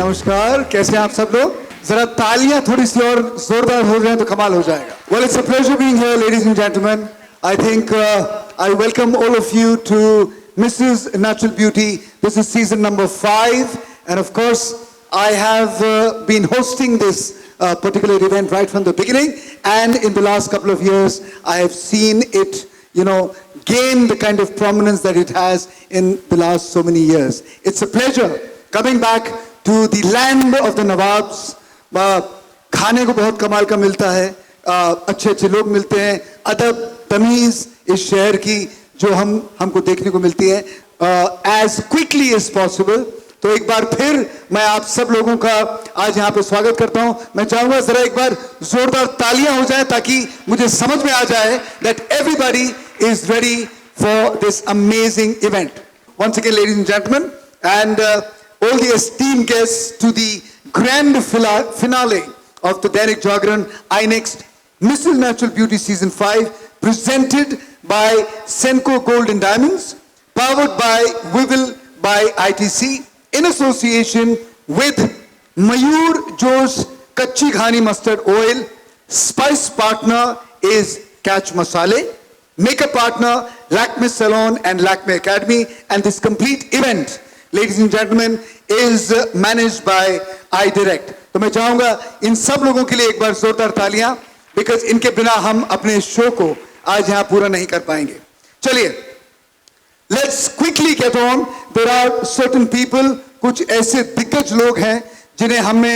नमस्कार, कैसे हैं आप सब लोग? जरा तालियां थोड़ी सी और जोरदार हो जाए तो कमाल हो जाएगा. Well, it's a pleasure being here, ladies and gentlemen. I think I welcome all of you to Mrs. Natural Beauty. This is season number 5, and of course, I have been hosting this particular event right from the beginning. And in the last couple of years, I have seen it, gain the kind of prominence that it has in the last so many years. It's a pleasure coming back to the land of the Nawabs. खाने को बहुत कमाल का मिलता है, अच्छे अच्छे लोग मिलते हैं, अदब तमीज इस शहर की जो हमको देखने को मिलती है as quickly as possible. तो एक बार फिर मैं आप सब लोगों का आज यहाँ पे स्वागत करता हूँ. मैं चाहूंगा जरा एक बार जोरदार तालियां हो जाए ताकि मुझे समझ में आ जाए that everybody is ready for this amazing event. Once again, ladies and gentlemen, and all the esteemed guests to the grand finale of the Dainik Jagran iNext Mrs. Natural Beauty Season 5, presented by Senco Gold and Diamonds, powered by Wivil by ITC, in association with Mayur Josh Kachi Ghani Mustard Oil. Spice partner is Catch Masale. Makeup partner Lakme Salon and Lakme Academy. And this complete event, ladies and gentlemen, is managed by iDirect. तो मैं चाहूंगा इन सब लोगों के लिए एक बार जोरदार तालियां, बिकॉज इनके बिना हम अपने शो को आज यहां पूरा नहीं कर पाएंगे. चलिए, let's quickly get on. There are certain people, कुछ ऐसे दिग्गज लोग हैं जिन्हें हमने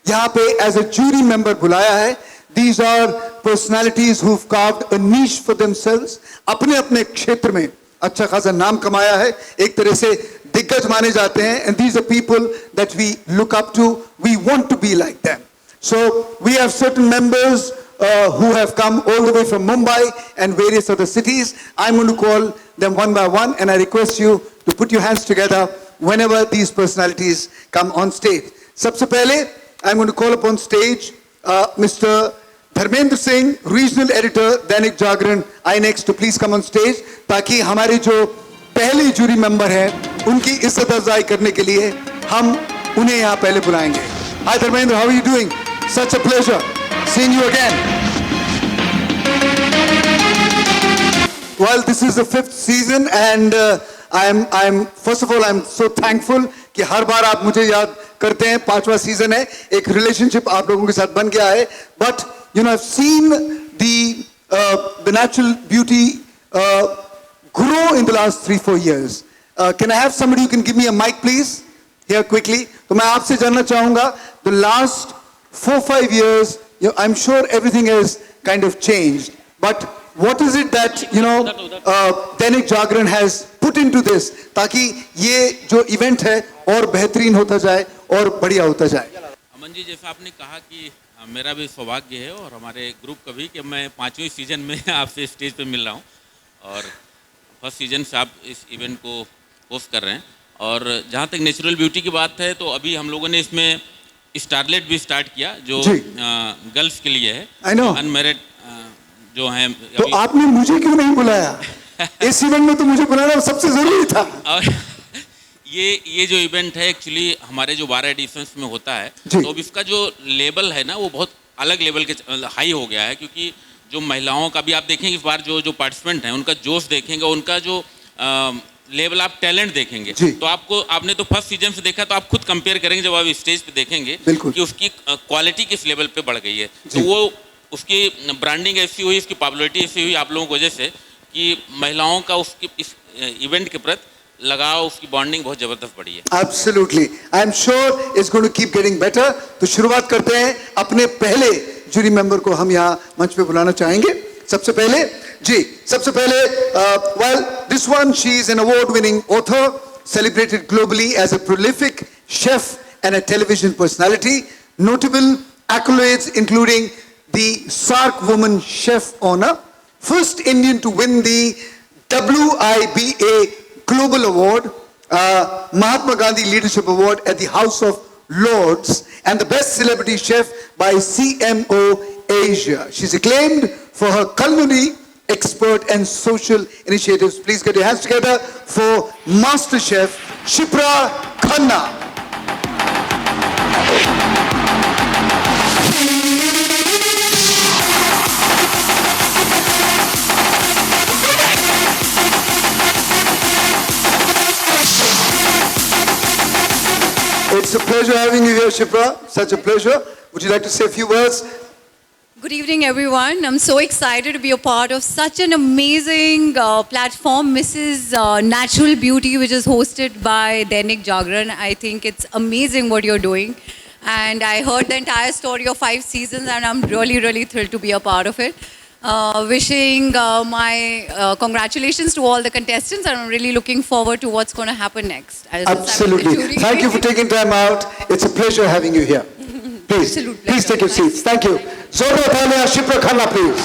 यहां पे एज अ जूरी मेंबर बुलाया है. These are personalities who have carved a niche for themselves. अपने अपने क्षेत्र में अच्छा खासा नाम कमाया है, एक तरह से दिग्गज माने जाते हैं. And these are people that we look up to. We want to be like them. So we have certain members who have come all the way from Mumbai and various other cities. I'm going to call them one by one, and I request you to put your hands together whenever these personalities come on stage. सबसे पहले I'm going to call upon stage Mr. Dharmendra Singh, Regional Editor, Dainik Jagran, iNext, to please come on stage, ताकि हमारे जो पहले jury member हैं उनकी इज्जत अफजाई करने के लिए हम उन्हें यहाँ पहले बुलाएंगे. Hi Dharmendra, how are you doing? Such a pleasure seeing you again. Well, this is the 5th season, and I'm first of all I'm so thankful कि हर बार आप मुझे याद करते हैं. 5वां सीजन है, एक रिलेशनशिप आप लोगों के साथ बन गया है. But I've seen the natural beauty grow in the last 3-4 years. Can I have somebody who can give me a mic, please? Here quickly. तो मैं आपसे जानना चाहूंगा, the last 4-5 years, I'm sure everything has kind of changed. But what is it that Dainik Jagran has put into this, ताकि ये जो event है और बेहतरीन होता जाए और बढ़िया होता जाए? अमन जी, जैसा आपने कहा कि मेरा भी सौभाग्य है और हमारे ग्रुप का भी कि मैं 5वें सीजन में आपसे स्टेज पे मिल रहा हूँ, और फर्स्ट सीजन से आप इस इवेंट को होस्ट कर रहे हैं. और जहाँ तक नेचुरल ब्यूटी की बात है, तो अभी हम लोगों ने इसमें स्टारलेट भी स्टार्ट किया, जो गर्ल्स के लिए है, अनमैरिड जो हैं. तो आपने मुझे क्यों नहीं बुलाया? इस इवेंट में तो मुझे बुलाना सबसे जरूरी था. और ये जो इवेंट है एक्चुअली हमारे जो 12 एडिशंस में होता है, तो अब इसका जो लेवल है ना, वो बहुत अलग लेवल के हाई हो गया है, क्योंकि जो महिलाओं का भी आप देखेंगे इस बार जो पार्टिसिपेंट हैं उनका जोश देखेंगे, उनका जो लेवल आप टैलेंट देखेंगे. तो आपने तो फर्स्ट सीजन से देखा, तो आप खुद कंपेयर करेंगे जब आप स्टेज पे देखेंगे कि उसकी क्वालिटी किस लेवल पे बढ़ गई है. तो वो उसकी ब्रांडिंग ऐसी हुई, उसकी पॉपुलैरिटी ऐसी हुई आप लोगों की वजह से कि महिलाओं का उसकी इस इवेंट के प्रति लगाव, उसकी बॉन्डिंग बहुत जबरदस्त बढ़ी है. Absolutely, I am sure it's going to keep getting better. तो शुरुआत करते हैं. अपने पहले जूरी मेंबर को हम यहाँ मंच पे बुलाना चाहेंगे. सबसे पहले well, this one, she is an award-winning author, celebrated globally as a prolific chef and a television personality. Notable accolades including the SARC Woman Chef Honor, first Indian to win the WIBA Global Award, Mahatma Gandhi Leadership Award at the House of Lords, and the Best Celebrity Chef by CMO Asia. She's acclaimed for her culinary expert and social initiatives. Please get your hands together for Master Chef Shipra Khanna. It's a pleasure having you here, Shipra. Such a pleasure. Would you like to say a few words? Good evening, everyone. I'm so excited to be a part of such an amazing platform, Mrs. Natural Beauty, which is hosted by Dainik Jagran. I think it's amazing what you're doing. And I heard the entire story of 5 seasons, and I'm really, really thrilled to be a part of it. Wishing my congratulations to all the contestants, and I'm really looking forward to what's going to happen next. Absolutely. Thank you for taking time out. It's a pleasure having you here. Please, please take your seats. Thank you. जोरदार तालियां Shipra Khanna please.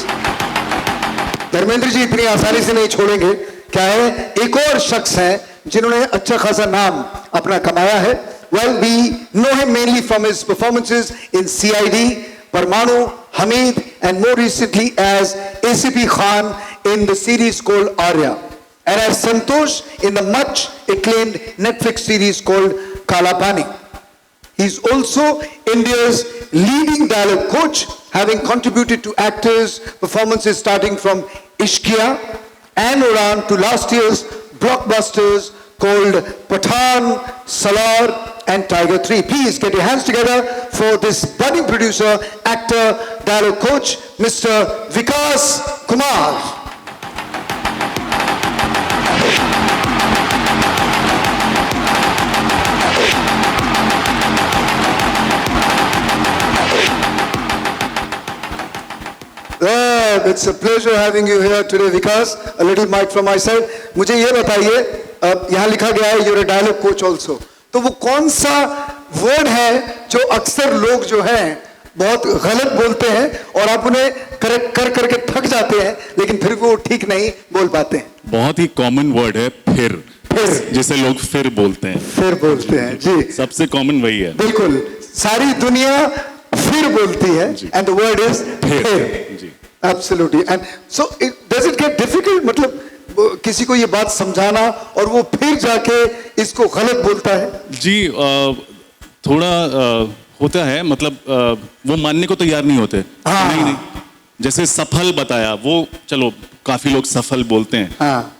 Dharmendra ji इतनी आसानी से नहीं छोड़ेंगे. क्या है, एक और शख्स हैं जिन्होंने अच्छा खासा नाम अपना कमाया है. Well, we know him mainly from his performances in CID, Parmanu, Hamid, and more recently as ACP Khan in the series called Arya, and as Santosh in the much acclaimed Netflix series called Kala Pani. He's also India's leading dialogue coach, having contributed to actors' performances starting from Ishqiya and Uran to last year's blockbusters called Pathan, Salar, and Tiger 3. Please get your hands together for this budding producer, actor, dialogue coach, Mr. Vikas Kumar. It's a pleasure having you here today, Vikas. A little mic from my side. मुझे ये बताइए, यहाँ लिखा गया है you're a dialogue coach also. तो वो कौन सा वर्ड है जो अक्सर लोग जो हैं बहुत गलत बोलते हैं और आप उन्हें करेक्ट कर करके थक जाते हैं, लेकिन फिर वो ठीक नहीं बोल पाते हैं? बहुत ही कॉमन वर्ड है फिर जिसे लोग फिर बोलते हैं. फिर बोलते हैं जी, सबसे कॉमन वही है. बिल्कुल, सारी दुनिया फिर बोलती है and the word is फिर. Absolutely. And so does it get difficult? मतलब किसी को ये बात समझाना और वो फिर जाके इसको गलत बोलता है? जी थोड़ा होता है, मतलब वो मानने को तैयार नहीं होते. नहीं, जैसे सफल बताया, वो चलो काफी लोग सफल बोलते हैं.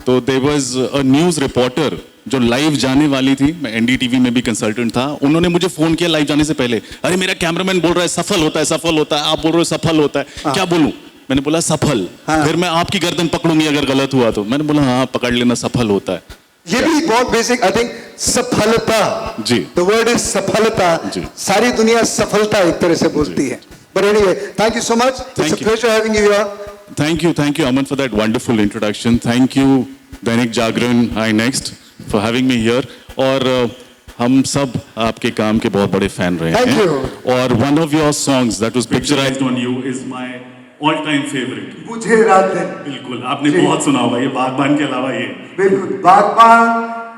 तो there was a news reporter जो लाइव जाने वाली थी, मैं एनडीटीवी में भी कंसल्टेंट था. उन्होंने मुझे फोन किया लाइव जाने से पहले, अरे मेरा कैमरामैन बोल रहा है सफल होता है, सफल होता है, आप बोल रहे हो सफल होता है, क्या बोलूं? मैंने बोला सफल. फिर मैं आपकी गर्दन पकड़ूंगी अगर गलत हुआ तो. मैंने बोला हाँ पकड़ लेना, सफल होता है. ये भी बहुत बेसिक, आई थिंक सफलता जी, द वर्ड इज सफलता. सारी दुनिया सफलता एक तरह से बोलती है. But anyway, thank you so much. It's a pleasure having you here. Thank you Aman for that wonderful introduction. Thank you Dainik Jagran I next for having me here. और हम सब आपके काम के बहुत बड़े फैन रहे हैं. और one of your songs that was picturised on you is my all time favourite. मुझे रात दिन. बिल्कुल, आपने बहुत सुना होगा ये बागबान के अलावा. ये बिल्कुल, बागबान,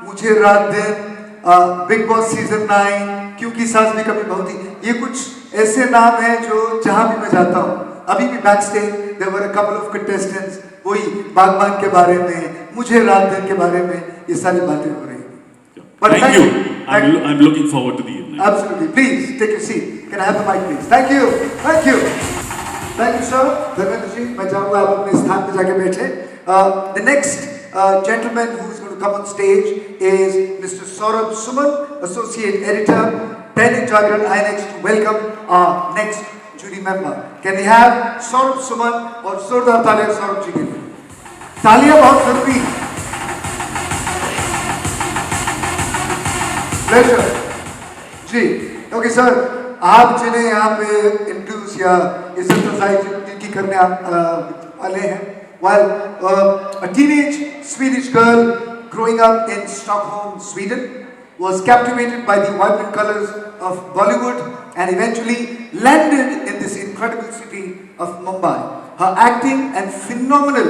मुझे रात दिन, बिग बॉस सीजन 9, क्योंकि सास भी कभी बहू थी. ये कुछ ऐसे नाम हैं जो जहां भी मैं जाता हूं, अभी भी backstage there were a couple of contestants, वही बागबान के बारे में, मुझे रात दिन के बारे में, ये सारी बातें हो रही हैं. But thank you. I'm looking forward to the evening. Absolutely. Please take your seat. Can I have the mic, please? Thank you. Thank you. Thank you, sir. Dharmendra ji, मैं चाहूँगा आप अपने स्थान पे जाके बैठे. The next gentleman who is going to come on stage is Mr. Saurabh Suman, Associate Editor, Dainik Jagran INX, to welcome our next jury member. Can we have Saurabh Suman और जोरदार तालियां सौरभ जी के लिए. तालियां बहुत जरूरी है. Pleasure. जी, okay sir. आप जिन्हें यहाँ पे इंट्रोड्यूस या सिंथेसाइज जिनकी करने वाले हैं, while a teenage Swedish girl growing up in Stockholm, Sweden, was captivated by the vibrant colors of Bollywood and eventually landed in this incredible city of Mumbai. Her acting and phenomenal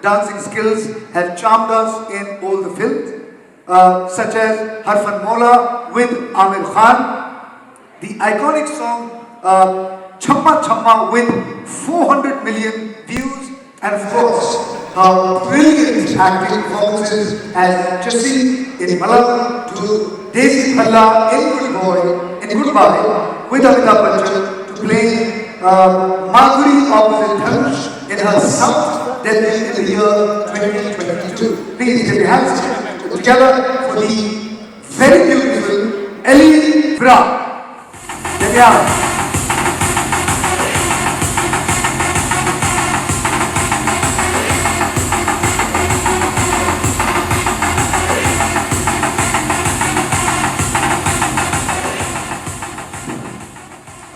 dancing skills have charmed us in all the films, such as Harfan Mola with Amir Khan, the iconic song Chamma Chamma with 400 million views, and of course her brilliant acting performances as Jessie in Malam to Desi Phalla in Goodbye, with Amitabh Bachchan to play Madhuri opposite Dhanush in her South debut in the year 2022. Please get your hands together for the very beautiful Ellie Fra. Get your hands.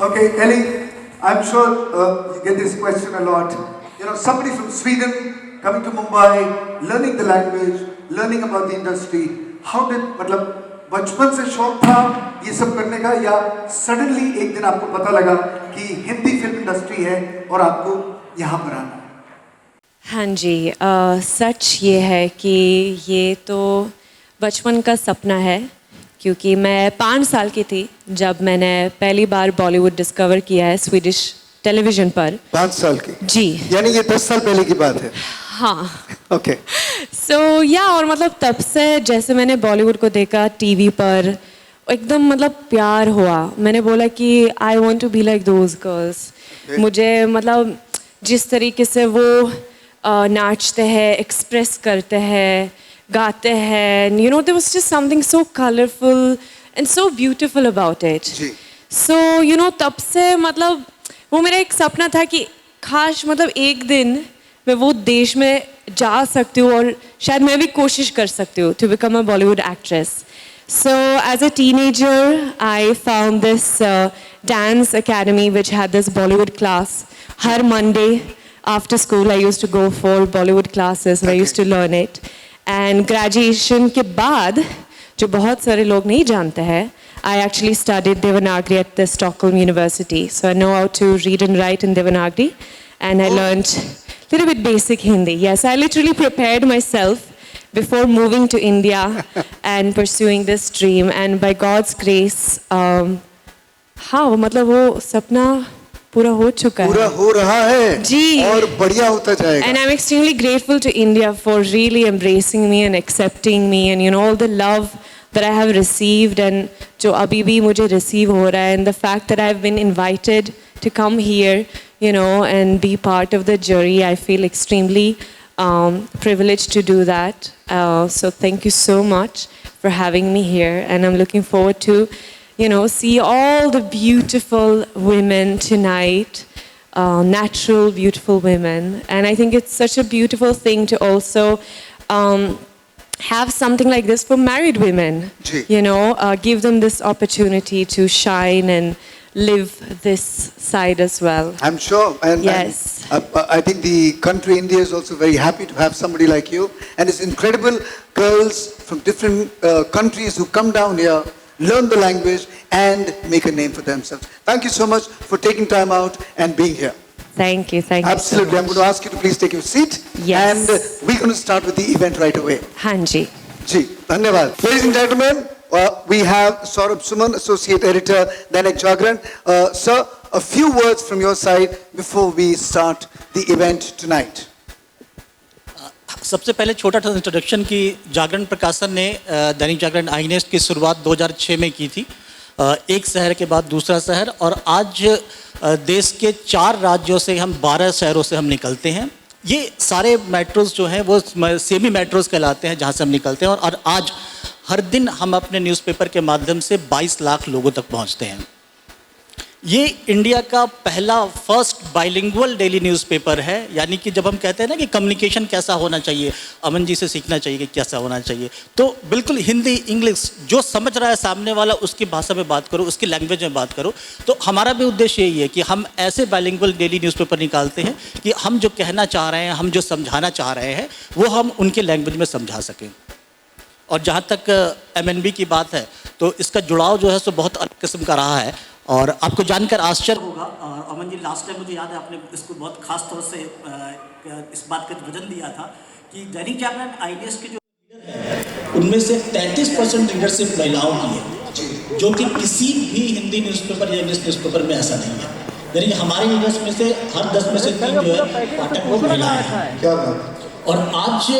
Okay, Ellie, I'm sure you get this question a lot. You know, somebody from Sweden coming to Mumbai, learning the language, learning about the industry. How did, मतलब बचपन से शौक था ये सब करने का या suddenly एक दिन आपको पता लगा कि हिंदी फिल्म इंडस्ट्री है और आपको यहाँ पर आना है? हाँ जी, सच ये है कि ये तो बचपन का सपना है क्योंकि मैं 5 साल की थी जब मैंने पहली बार बॉलीवुड डिस्कवर किया है स्वीडिश टेलीविज़न पर। 5 साल की? जी। यानी ये 10 साल पहले की बात है? हाँ। ओके। सो या और मतलब तब से जैसे मैंने बॉलीवुड को देखा टीवी पर एकदम मतलब प्यार हुआ। मैंने बोला कि I want to be like those girls. मुझे मतलब जिस तरीके से वो नाचते हैं, एक्सप्रेस करते हैं, गाते हैं, you know, there was just something so colorful and so beautiful about it. So, you know, तब से मतलब वो मेरा एक सपना था कि काश मतलब एक दिन मैं वो देश में जा सकती हूँ और शायद मैं भी कोशिश कर सकती हूँ to become a Bollywood actress. So, as a teenager, I found this dance academy which had this Bollywood class. Har Monday after school, I used to go for Bollywood classes and I used to learn it. And graduation के बाद जो बहुत सारे लोग नहीं जानते हैं, I actually studied Devanagari at the Stockholm university, so I know how to read and write in Devanagari and I learned little bit basic Hindi. Yes, I literally prepared myself before moving to India and pursuing this dream and by god's grace हाँ मतलब वो सपना पूरा हो चुका है, पूरा हो रहा है जी, और बढ़िया होता जाएगा. And I'm extremely grateful to India for really embracing me and accepting me and you know all the love that I have received and जो अभी भी मुझे receive हो रहा है, and the fact that I've been invited to come here, you know, and be part of the jury, I feel extremely privileged to do that. So thank you so much for having me here, and I'm looking forward to you know, see all the beautiful women tonight, natural, beautiful women. And I think it's such a beautiful thing to also have something like this for married women. You know, give them this opportunity to shine and live this side as well. I'm sure. And, yes. And, I think the country India is also very happy to have somebody like you. And it's incredible girls from different countries who come down here, learn the language and make a name for themselves. Thank you so much for taking time out and being here. Thank you. Thank Absolutely. you so much. I'm going to ask you to please take your seat. Yes. And we're going to start with the event right away. Hanji. Ji, dhanyavad. Ladies and gentlemen, we have Saurabh Suman, Associate Editor, Dainik Jagran. Sir, a few words from your side before we start the event tonight. सबसे पहले छोटा सा introduction कि जागरण प्रकाशन ने दैनिक जागरण आईनेस्ट की शुरुआत 2006 में की थी, एक शहर के बाद दूसरा शहर, और आज देश के 4 राज्यों से हम 12 शहरों से हम निकलते हैं. ये सारे मेट्रोज जो हैं वो सेमी मेट्रोज कहलाते हैं जहाँ से हम निकलते हैं, और आज हर दिन हम अपने न्यूज़पेपर के माध्यम से 22 लाख लोगों तक पहुँचते हैं. ये इंडिया का पहला फर्स्ट बाइलिंगुअल डेली न्यूज़पेपर है. यानी कि जब हम कहते हैं ना कि कम्युनिकेशन कैसा होना चाहिए, अमन जी से सीखना चाहिए कि कैसा होना चाहिए, तो बिल्कुल हिंदी इंग्लिश जो समझ रहा है सामने वाला उसकी भाषा में बात करो, उसकी लैंग्वेज में बात करो. तो हमारा भी उद्देश्य यही है कि हम ऐसे बाइलिंगुअल डेली न्यूज़पेपर निकालते हैं कि हम जो कहना चाह रहे हैं, हम जो समझाना चाह रहे हैं, वो हम उनके लैंग्वेज में समझा सकें. और जहाँ तक MNB की बात है तो इसका जुड़ाव जो है सो बहुत अलग किस्म का रहा है, और आपको जानकर आश्चर्य होगा. और अमन जी, लास्ट टाइम मुझे याद है आपने इसको बहुत खास तौर से इस बात का वजन दिया था कि दैनिक जागरण आईनेस्ट के जो लीडर हैं उनमें से 33% लीडरशिप महिलाओं की है, जो कि किसी भी हिंदी न्यूज़पेपर या इंग्लिश न्यूज़पेपर में ऐसा नहीं है. यानी कि हमारे लीडर्स में से हर 10 में से 3 जो है पाठक वो महिलाएं हैं. क्या बात. और आज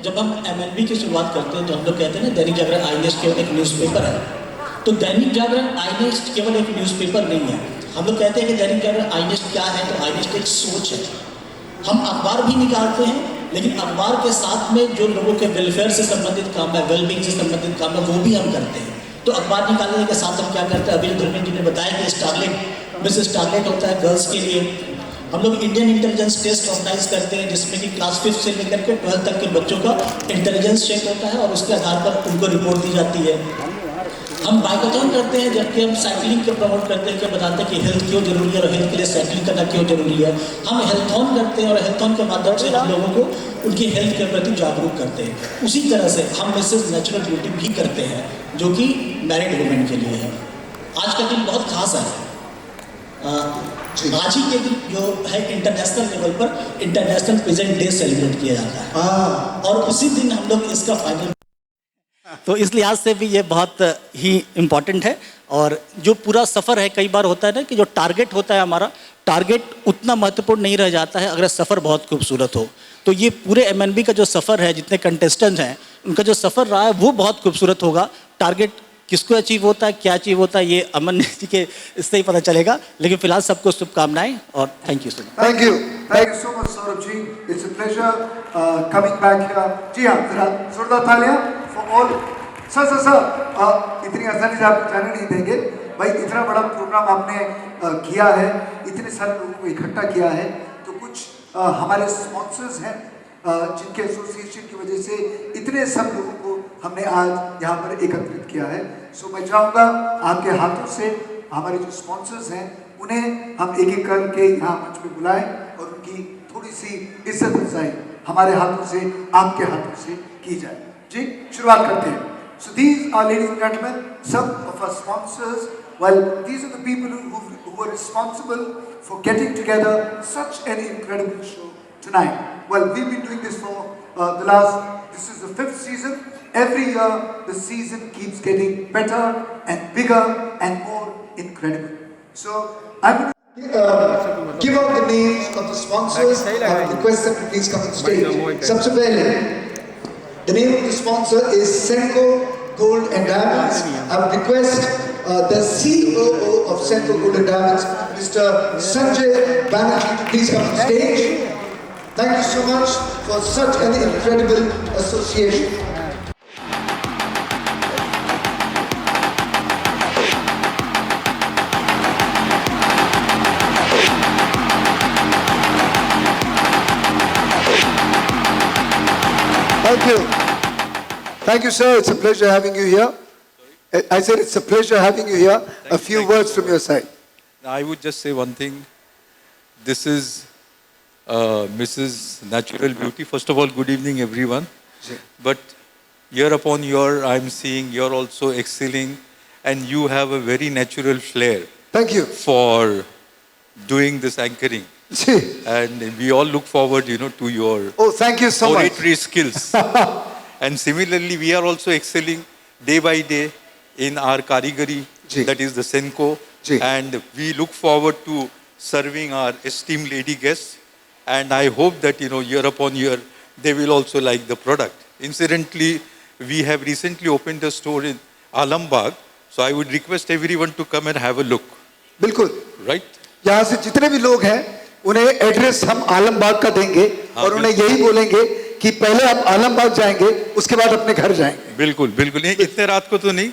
जब हम MNB की शुरुआत करते हैं तो हम लोग कहते हैं ना दैनिक जागरण आईनेस्ट के एक न्यूज़पेपर है, तो दैनिक जागरण आई नेस्ट केवल एक न्यूज़पेपर नहीं है। हम लोग कहते हैं कि दैनिक जागरण आई नेस्ट क्या है, तो आई नेस्ट एक सोच है। हम अखबार भी निकालते हैं, लेकिन अखबार के साथ में जो लोगों के वेलफेयर से संबंधित काम है, वेलबींग से संबंधित काम है, वो भी हम करते हैं। तो अखबार निकालने के साथ हम क्या करते हैं, अभी धर्मेंद्र जी ने बताया कि स्टारलेट मिस स्टारलेट होता है गर्ल्स के लिए। हम लोग इंडियन इंटेलिजेंस टेस्ट ऑर्गेनाइज करते हैं, जिसमें कि क्लास 5 से लेकर के 12 तक के बच्चों का इंटेलिजेंस चेक होता है और उसके आधार पर उनको रिपोर्ट दी जाती है। हम बाइकोथॉन करते हैं, जबकि हम साइकिलिंग को प्रमोट करते हैं, कि बताते हैं कि हेल्थ क्यों जरूरी है और हेल्थ के लिए साइकिलिंग करना क्यों जरूरी है। हम हेल्थॉन करते हैं और हेल्थॉन के माध्यम से हम लोगों को उनकी हेल्थ के प्रति जागरूक करते हैं। उसी तरह से हम मिसेज नेचुरल ब्यूटी भी करते हैं, जो कि मैरिड वुमेन के लिए है। आज का दिन बहुत खास है। आज ही के दिन जो है इंटरनेशनल लेवल पर इंटरनेशनल पेजेंट डे सेलिब्रेट किया जाता है, और उसी दिन हम लोग इसका फाइनल, तो इस लिहाज से भी ये बहुत ही इम्पॉर्टेंट है। और जो पूरा सफ़र है, कई बार होता है ना कि जो टारगेट होता है हमारा, टारगेट उतना महत्वपूर्ण नहीं रह जाता है अगर सफ़र बहुत खूबसूरत हो। तो ये पूरे MNB का जो सफ़र है, जितने कंटेस्टेंट हैं उनका जो सफ़र रहा है वो बहुत खूबसूरत होगा। टारगेट किसको अचीव होता है, क्या अचीव होता है, ये अमन जी के इससे ही पता चलेगा। लेकिन फिलहाल सबको शुभकामनाएं और thank you so much. Thank you so much Saurabh ji, it's a pleasure coming back here. जी हाँ, जरा जोरदार तालियां फॉर ऑल। सर इतनी आसानी से आप जाने नहीं देंगे भाई, इतना बड़ा प्रोग्राम आपने किया है, इतने सारे लोगों को इकट्ठा किया है, तो कुछ हमारे स्पॉन्सर्स हैं जिनके एसोसिएशन की वजह से इतने सब लोगों को हमने आज यहाँ पर एकत्रित किया है। सो मैं चाहूँगा आपके हाथों से हमारे जो स्पॉन्सर्स हैं उन्हें हम एक एक करके यहाँ मंच पे बुलाएं और उनकी थोड़ी सी इज्जत अफजाई हमारे हाथों से, आपके हाथों से की जाए। जी, शुरुआत करते हैं। So these are, ladies and gentlemen, some of our sponsors. Well, these are the people who are responsible for getting together such an incredible show tonight. Well, we've been doing this for this is the 5th season. Every year, the season keeps getting better and bigger and more incredible. So, I'm going to give out the names of the sponsors. I would request them to please come on stage. Sabse pehle, the name of the sponsor is Senco Gold and Diamonds. I would request the COO of Senco Gold and Diamonds, Mr. Sanjay Banerjee, to please come on stage. Thank you so much for such an incredible association. Thank you. Thank you, sir. It's a pleasure having you here. I said it's a pleasure having you here. A few words from your side. I would just say one thing. This is Mrs. Natural Beauty. First of all, good evening, everyone. But year upon year, I'm seeing you're also excelling, and you have a very natural flair. Thank you. For doing this anchoring. And we all look forward, to your thank you so much. Oratory skills. And similarly, we are also excelling day by day in our karigari, that is the Senco. And we look forward to serving our esteemed lady guests. And I hope that, year upon year, they will also like the product. Incidentally, we have recently opened a store in Alambagh. So I would request everyone to come and have a look. बिल्कुल. Right? यहाँ से जितने भी लोग हैं, उन्हें address हम आलमबाग का देंगे और उन्हें यही बोलेंगे कि पहले आप आलमबाग जाएंगे, उसके बाद अपने घर जाएंगे। बिल्कुल, बिल्कुल। नहीं, इतने रात को तो नहीं,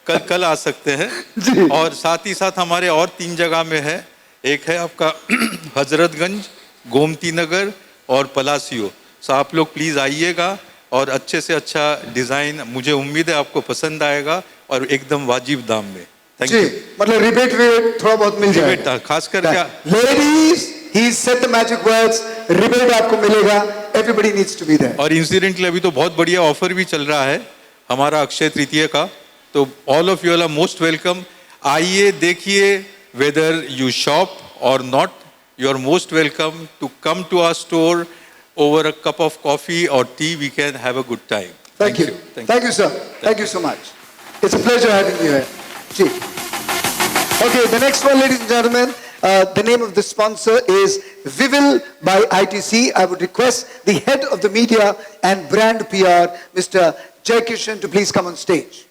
कल आ सकते हैं। और साथ ही साथ हमारे और 3 जगह में है। एक है आपका हजरतगंज, गोमती नगर और पलासियो। सो आप लोग प्लीज आइएगा और अच्छे से अच्छा डिजाइन, मुझे उम्मीद है आपको पसंद आएगा और एकदम वाजिब दाम में। Thank you. मतलब रिबेट थोड़ा बहुत मिल जाएगा। खास कर क्या ladies, he said the magic words, rebate आपको मिलेगा। Everybody needs to be there. और इंसिडेंटली अभी तो बहुत बढ़िया ऑफर भी चल रहा है हमारा अक्षय तृतीया का, तो all of you are most welcome. आइए, देखिए, whether you shop or not, you are most welcome to come to our store. Over a cup of coffee or tea, we can have a good time. Thank you. Thank you, sir. Thank you so much. It's a pleasure having you here. Gee. Okay, the next one, ladies and gentlemen, the name of the sponsor is Vivil by ITC. I would request the head of the media and brand PR, Mr. Jai Kishan, to please come on stage.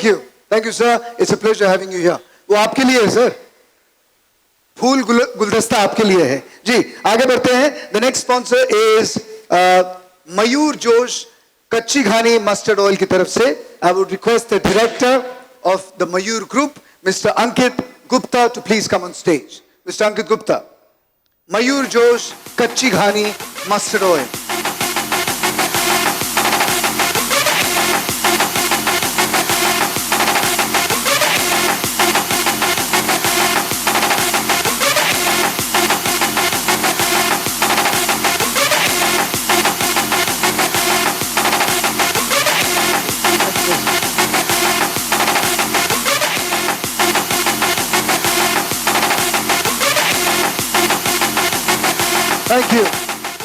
Thank you sir, it's a pleasure having you here. वो आपके लिए है sir, फूल गुलदस्ता आपके लिए है जी। आगे बढ़ते हैं। The next sponsor is Mayur Josh Kachchi Ghani mustard oil की तरफ से। I would request the director of the Mayur group mister Ankit Gupta to please come on stage. Mister Ankit Gupta, Mayur Josh Kachchi Ghani mustard oil.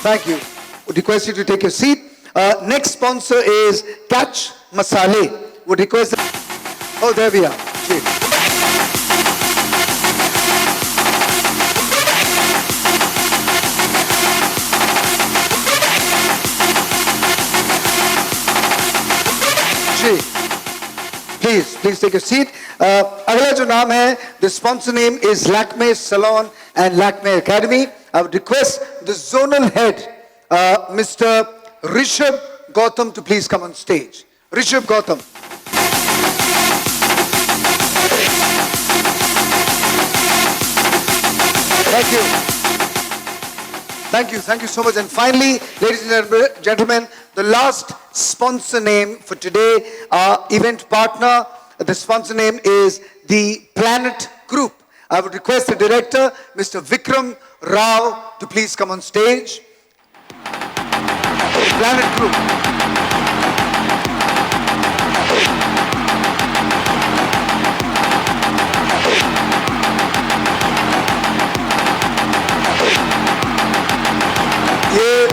Thank you. Would request you to take your seat. Next sponsor is Catch Masale. Would request. Oh, there we are. जी. जी. Please take a seat. अगला जो नाम है, the sponsor name is Lakme Salon and Lakme Academy. I would request the zonal head, Mr. Rishabh Gautam, to please come on stage. Rishabh Gautam. Thank you so much. And finally, ladies and gentlemen, the last sponsor name for today, our event partner. The sponsor name is the Planet Group. I would request the director, Mr. Vikram Rao, to please come on stage. Planet Group. ये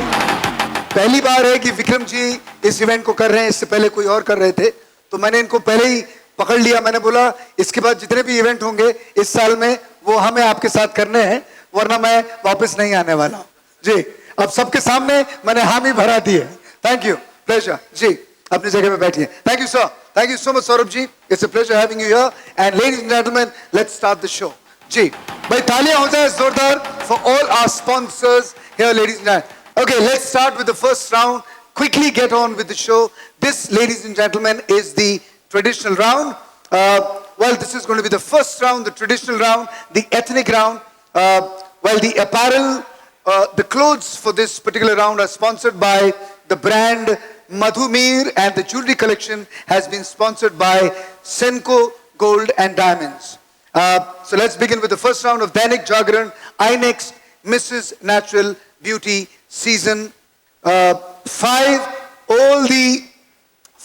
पहली बार है कि विक्रम जी इस event को कर रहे हैं। इससे पहले कोई और कर रहे थे, तो मैंने इनको पहले ही पकड़ लिया। मैंने बोला इसके बाद जितने भी इवेंट होंगे इस साल में वो हमें आपके साथ करने हैं, वरना मैं वापस नहीं आने वाला हूं जी। अब सबके सामने मैंने हामी भरा दी है। थैंक यू, प्लेजर जी। अपनी जगह पे बैठिए। Thank you sir, thank you so much Saurabh ji. It's a pleasure having you here. And ladies and gentleman, let's start the show जी। भाई तालियां हो जाए जोरदार for all our sponsors here ladies and gentleman. Okay, let's start with the first round. Quickly get on with the show. This, ladies and gentlemen, is the traditional round. Well, this is going to be the first round, the traditional round, the ethnic round. Well, the apparel, the clothes for this particular round are sponsored by the brand Madhumir, and the jewelry collection has been sponsored by Senco Gold and Diamonds. So let's begin with the first round of Dainik Jagran, INEX Mrs. Natural Beauty Season 5. All the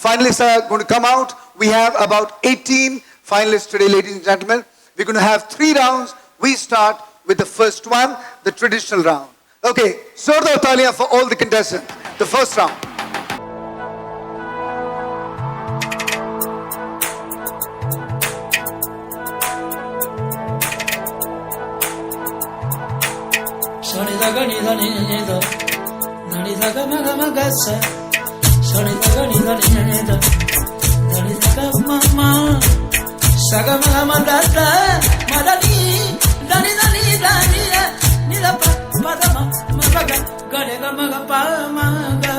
finalists are going to come out. We have about 18 finalists today, ladies and gentlemen. We're going to have 3 rounds. We start with the first one, the traditional round. Okay, Sordar Talia for all the contestants. The first round. Shani daga ni da ni ni da, nani daga maga maga sa. Shani daga ni da ni da, nani daga mama. Saga maga maga sa, madani, dani dani dani ni da pa pa da ma maga gare ga maga pa maga.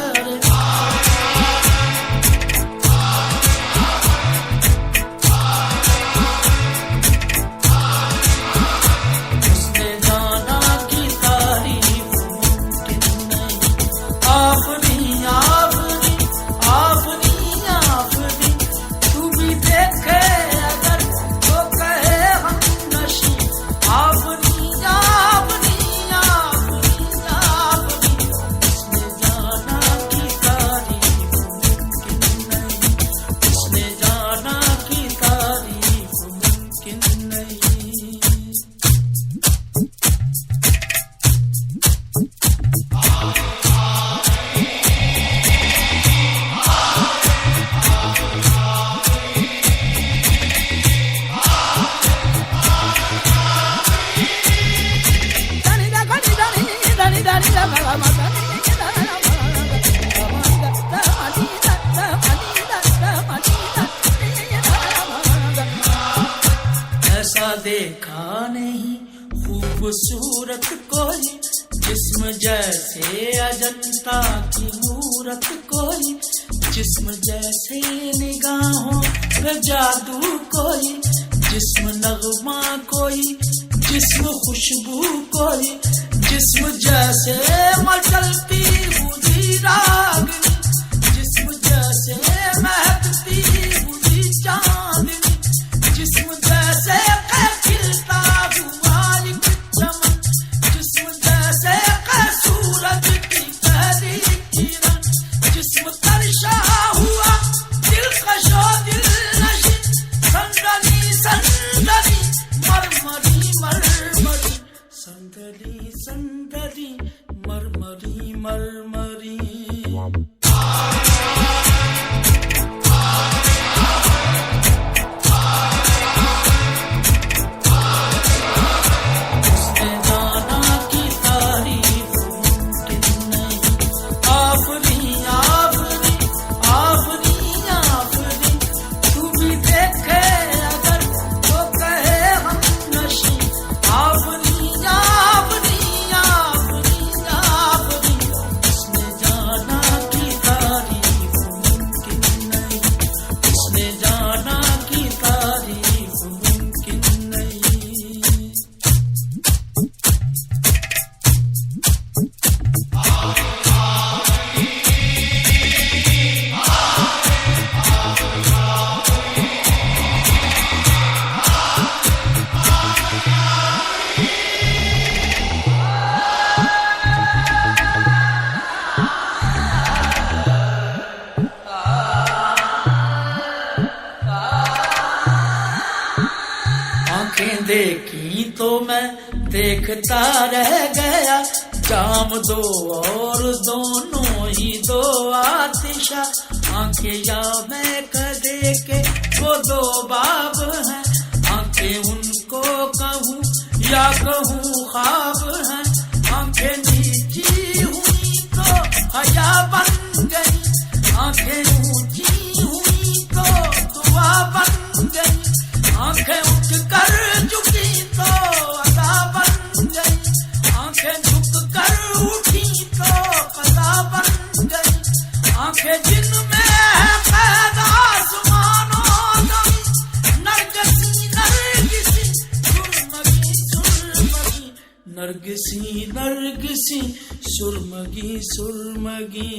देखा नहीं खूबसूरत कोई, जिस्म जैसे अजंता की मूरत कोई, जिस्म जैसे निगाहों पे जादू कोई, जिस्म नगमा कोई, जिस्म खुशबू कोई, जिस्म जैसे मचलती हुई रागनी, जिस्म जैसे महकती हुई चांदनी, जिस्म जैसे खिलता हुआ एक चमन, जिस्म जैसे सूरज की पहली किरण, जिस्म तरशा हुआ दिलकशो दिलनशी, संदली संदली मरमरी मरमरी, संदली संदली मरमरी मरमरी। देखी तो मैं देखता रह गया, जाम दो और दोनों ही दो आतिशा, आंखें या मैं कदे के वो दो बाब हैं, आंखें उनको कहूँ या कहूँ ख्वाब हैं, आंखें नीची हुई तो हया बन गई, आंखें ऊंची हुई तो दुआ बन गई, आंखें उठ कर झुकी तो अदा बन गई, आंखें झुक कर उठी तो कदा बन गई, आंखें जिनमें है कैद आसमानों जमीन, नरगिसी नरगिसी सुरमगी सुरमगी, नरगिसी नरगिसी सुरमगी सुरमगी।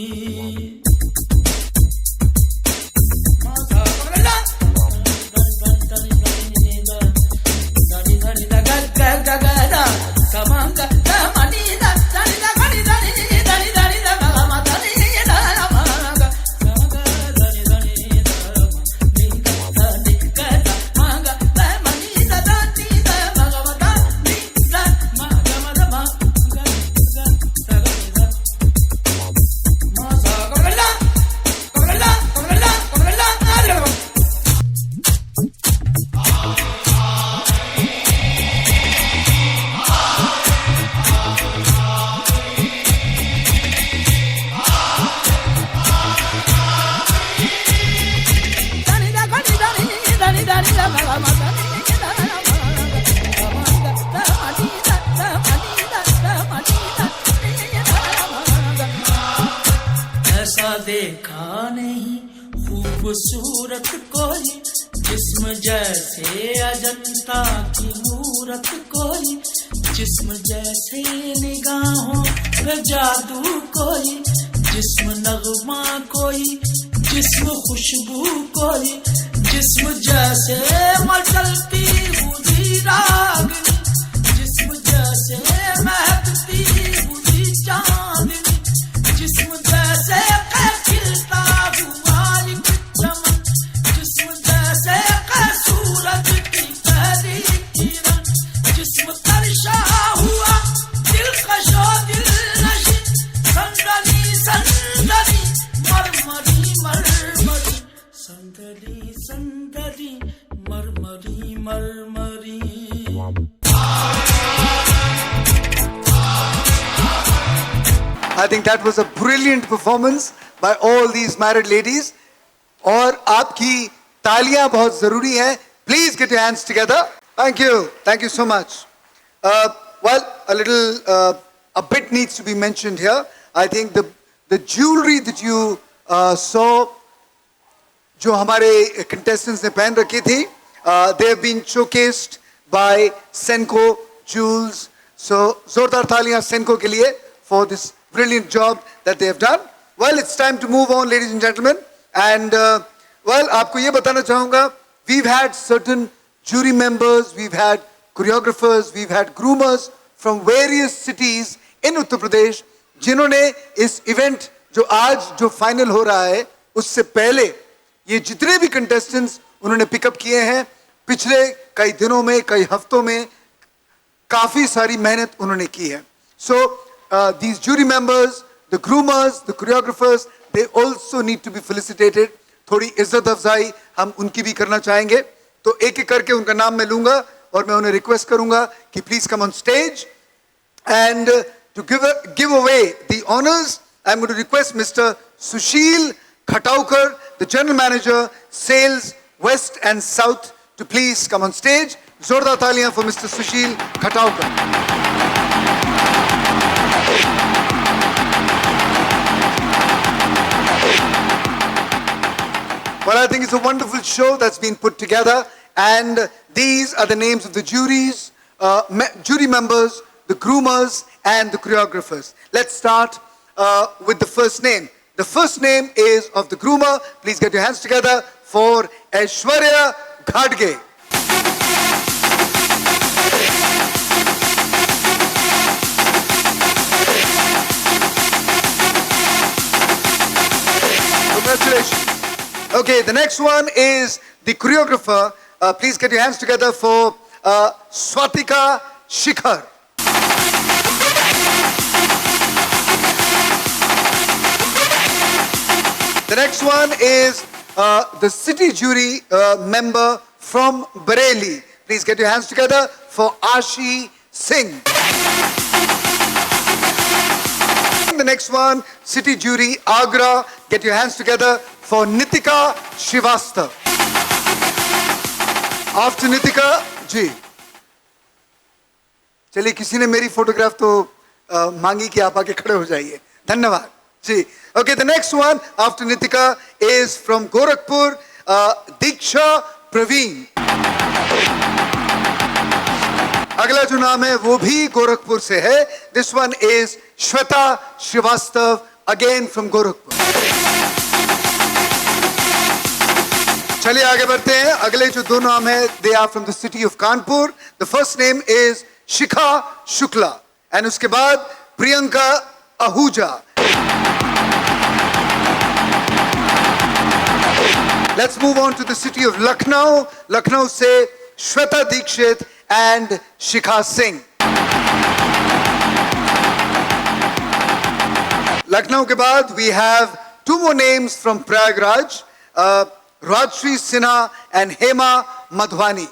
देखा नहीं खूबसूरत कोई, जिस्म जैसे अजंता की मूरत कोई, जिस्म जैसे निगाहों पे जादू कोई, जिस्म नगमा कोई, जिस्म खुशबू कोई, जिस्म जैसे मचलती हुई रागनी, जिस्म जैसे महकती हुई चांदनी, जिस्म जैसे खिलता हुआ एक चमन, जिस्म जैसे सूरज की पहली किरण, जिस्म तरशा हुआ दिलकशो दिलनशी, संदली संदली मरमरी मरमरी, संदली संदली मरमरी मरमरी। I think that was a brilliant performance by all these married ladies. और आपकी तालियां बहुत जरूरी हैं. Please get your hands together. Thank you so much. Well, a bit needs to be mentioned here. I think the jewelry that you saw, जो हमारे contestants ने पहन रखी थी, they have been showcased by Senco Jewels. So जोरदार तालियां Senco के लिए for this brilliant job that they have done. Well, it's time to move on, ladies and gentlemen. And well, आपको ये बताना चाहूँगा, we've had certain jury members, we've had choreographers, we've had groomers from various cities in Uttar Pradesh, जिन्होंने इस event जो आज जो final हो रहा है, उससे पहले ये जितने भी contestants उन्होंने pick-up किए हैं, पिछले कई दिनों में, कई हफ्तों में काफी सारी मेहनत उन्होंने की है. So these jury members, the groomers, the choreographers, they also need to be felicitated. थोड़ी इज्जत अफजाई हम उनकी भी करना चाहेंगे. तो एक एक करके उनका नाम मैं लूंगा और मैं उन्हें रिक्वेस्ट करूंगा कि please come on stage and to give away the honours I am going to request mister Sushil Khatavkar, the general manager sales west and south, to please come on stage. जोरदार तालियां for mister Sushil Khatavkar. Well, I think it's a wonderful show that's been put together, and these are the names of the juries, jury members, the groomers, and the choreographers. Let's start with the first name. The first name is of the groomer. Please get your hands together for Aishwarya Ghadge. Congratulations. Okay, the next one is the choreographer. Please get your hands together for Swatika Shikhar. The next one is the city jury member from Bareilly. Please get your hands together for Ashi Singh. The next one, city jury Agra. Get your hands together for Nitika Srivastav. After Nitika, जी. चलिए किसी ने मेरी photograph तो मांगी कि आप आके खड़े हो जाइए. धन्यवाद. जी. Okay, the next one after Nitika is from Gorakhpur, Diksha Praveen. अगला जो नाम है वो भी गोरखपुर से है. This one is Shweta Srivastav, again from Gorakhpur. चलिए आगे बढ़ते हैं. अगले जो दो नाम है, they are from the city of Kanpur. The first name is Shikha Shukla, and उसके बाद Priyanka Ahuja. Let's move on to the city of Lucknow. Lucknow से Shweta Dikshit and Shikha Singh. Lucknow के बाद we have two more names from Prayagraj, Rajshri Sinha and Hema Madhwani.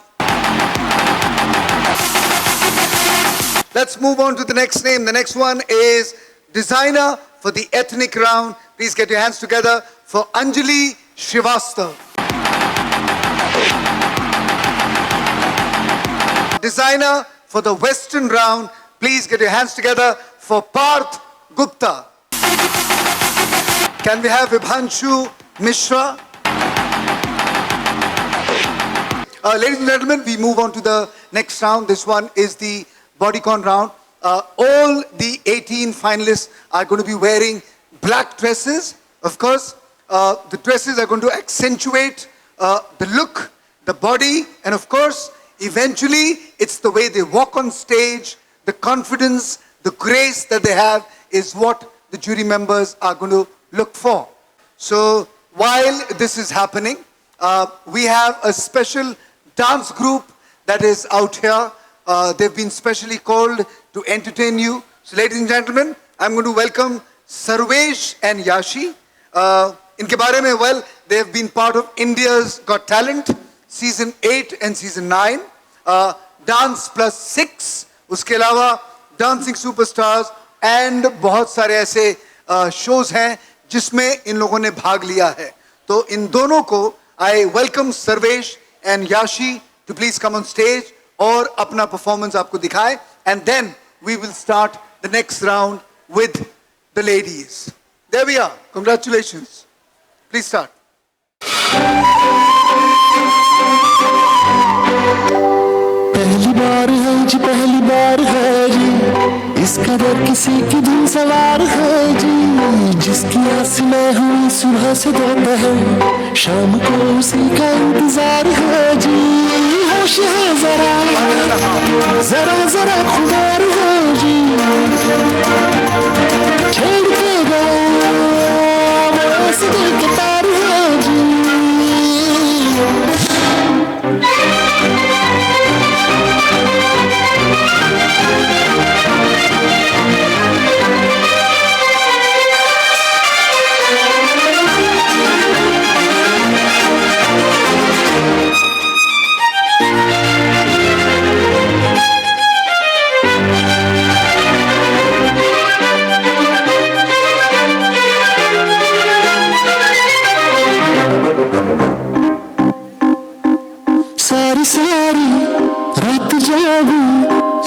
Let's move on to the next name. The next one is designer for the ethnic round. Please get your hands together for Anjali Srivastav. Designer for the western round. Please get your hands together for Parth Gupta. Can we have Vibhanshu Mishra? Ladies and gentlemen, we move on to the next round. This one is the bodycon round. All the 18 finalists are going to be wearing black dresses. Of course, the dresses are going to accentuate the look, the body, and of course, eventually, it's the way they walk on stage, the confidence, the grace that they have is what the jury members are going to look for. So, while this is happening, we have a special dance group that is out here. They've been specially called to entertain you. So, ladies and gentlemen, I'm going to welcome Sarvesh and Yashi. इनके बारे में, well, they have been part of India's Got Talent, Season 8 and Season 9, Dance Plus 6, उसके अलावा Dancing Superstars, and बहुत सारे ऐसे shows हैं जिसमें इन लोगों ने भाग लिया है. तो इन दोनों को I welcome Sarvesh and Yashi to please come on stage और अपना परफॉर्मेंस आपको दिखाए, and then we will start the next round with the ladies. There we are. Congratulations. Please start. पहली बार है जी, पहली बार है जी, इस कदर किसी की धुन सवार है जी, जिसकी आस में हुई सुबह से दोपहर, शाम को उसी का इंतजार है जी. होश है जरा जरा जरा खुदार है जी, छेड़ के गया वो ऐसे दिल के तार है जी. सारी सारी रात जागू,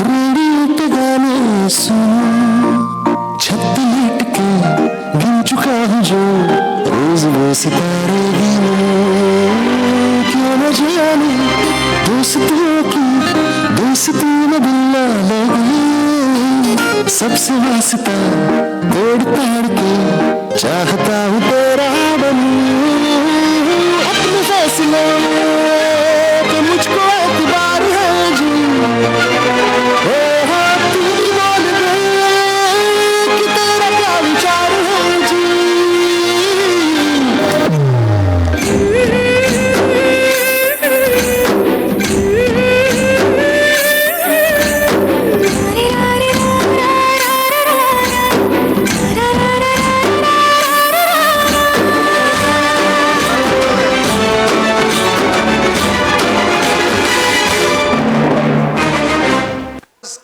रेडियो पे गाने सुनूं, छत लेट के गिन चुका हूँ जो रोज वो सितारे गिनूं. क्यों न जाने दोस्तों की दोस्ती में दिल ना लगे, सबसे वास्ता तोड़ ताड़ के चाहता हूँ तेरा बनूं. अपने फैसले कि मुझको एतबार है जी, हो तू बोल दे कि तेरा क्या विचार है जी.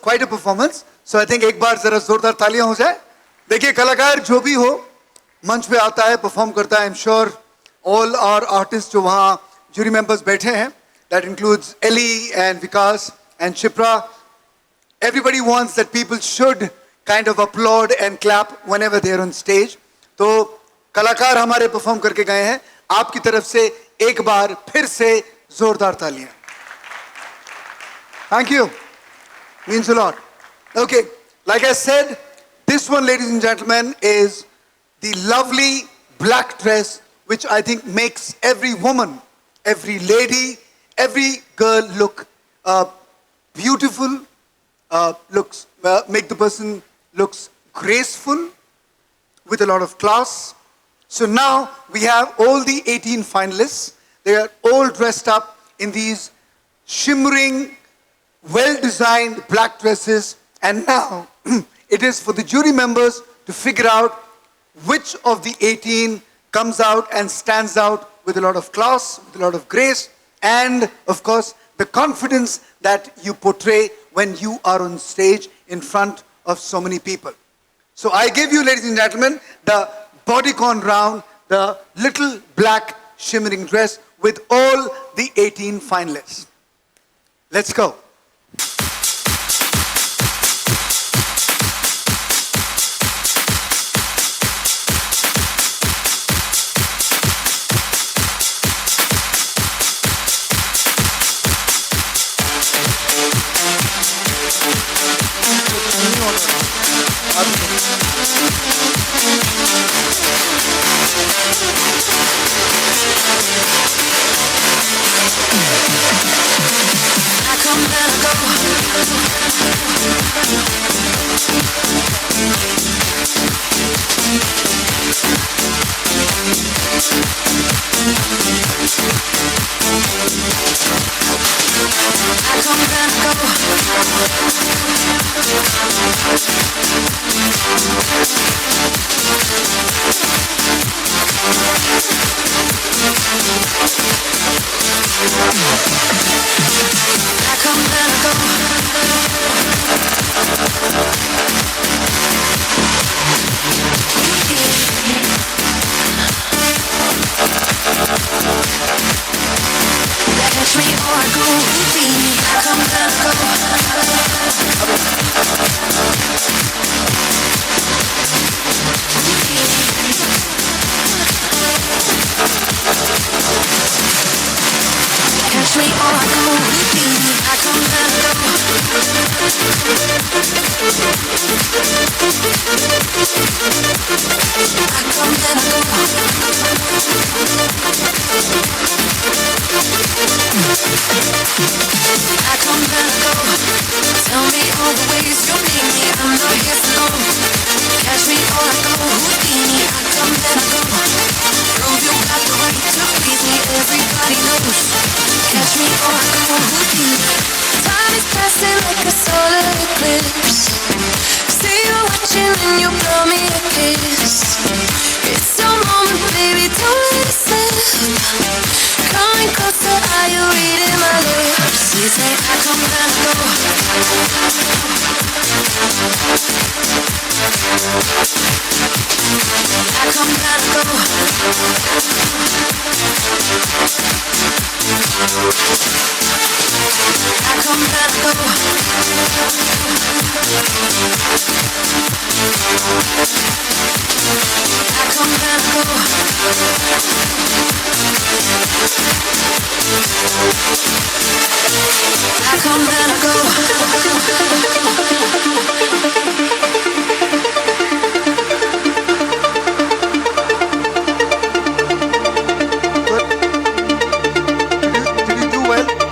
Quite a performance. So I think एक बार जरा जोरदार तालियां हो जाए. देखिए, कलाकार जो भी हो मंच पे आता है, परफॉर्म करता है. I'm sure all our artists जो वहाँ jury members बैठे हैं, that includes Ellie and Vikas and Shipra. Everybody wants that people should kind of applaud and clap whenever they're on stage. तो कलाकार हमारे परफॉर्म करके गए हैं, आपकी तरफ से एक बार फिर से जोरदार तालियां. Thank you. Means a lot. Okay, like I said, this one, ladies and gentlemen, is the lovely black dress, which I think makes every woman, every lady, every girl look beautiful, make the person looks graceful, with a lot of class. So now we have all the 18 finalists. They are all dressed up in these shimmering, well-designed black dresses, and now it is for the jury members to figure out which of the 18 comes out and stands out with a lot of class, with a lot of grace, and of course the confidence that you portray when you are on stage in front of so many people. So I give you, ladies and gentlemen, the bodycon round, the little black shimmering dress with all the 18 finalists. Let's go. I come back. Did you do well?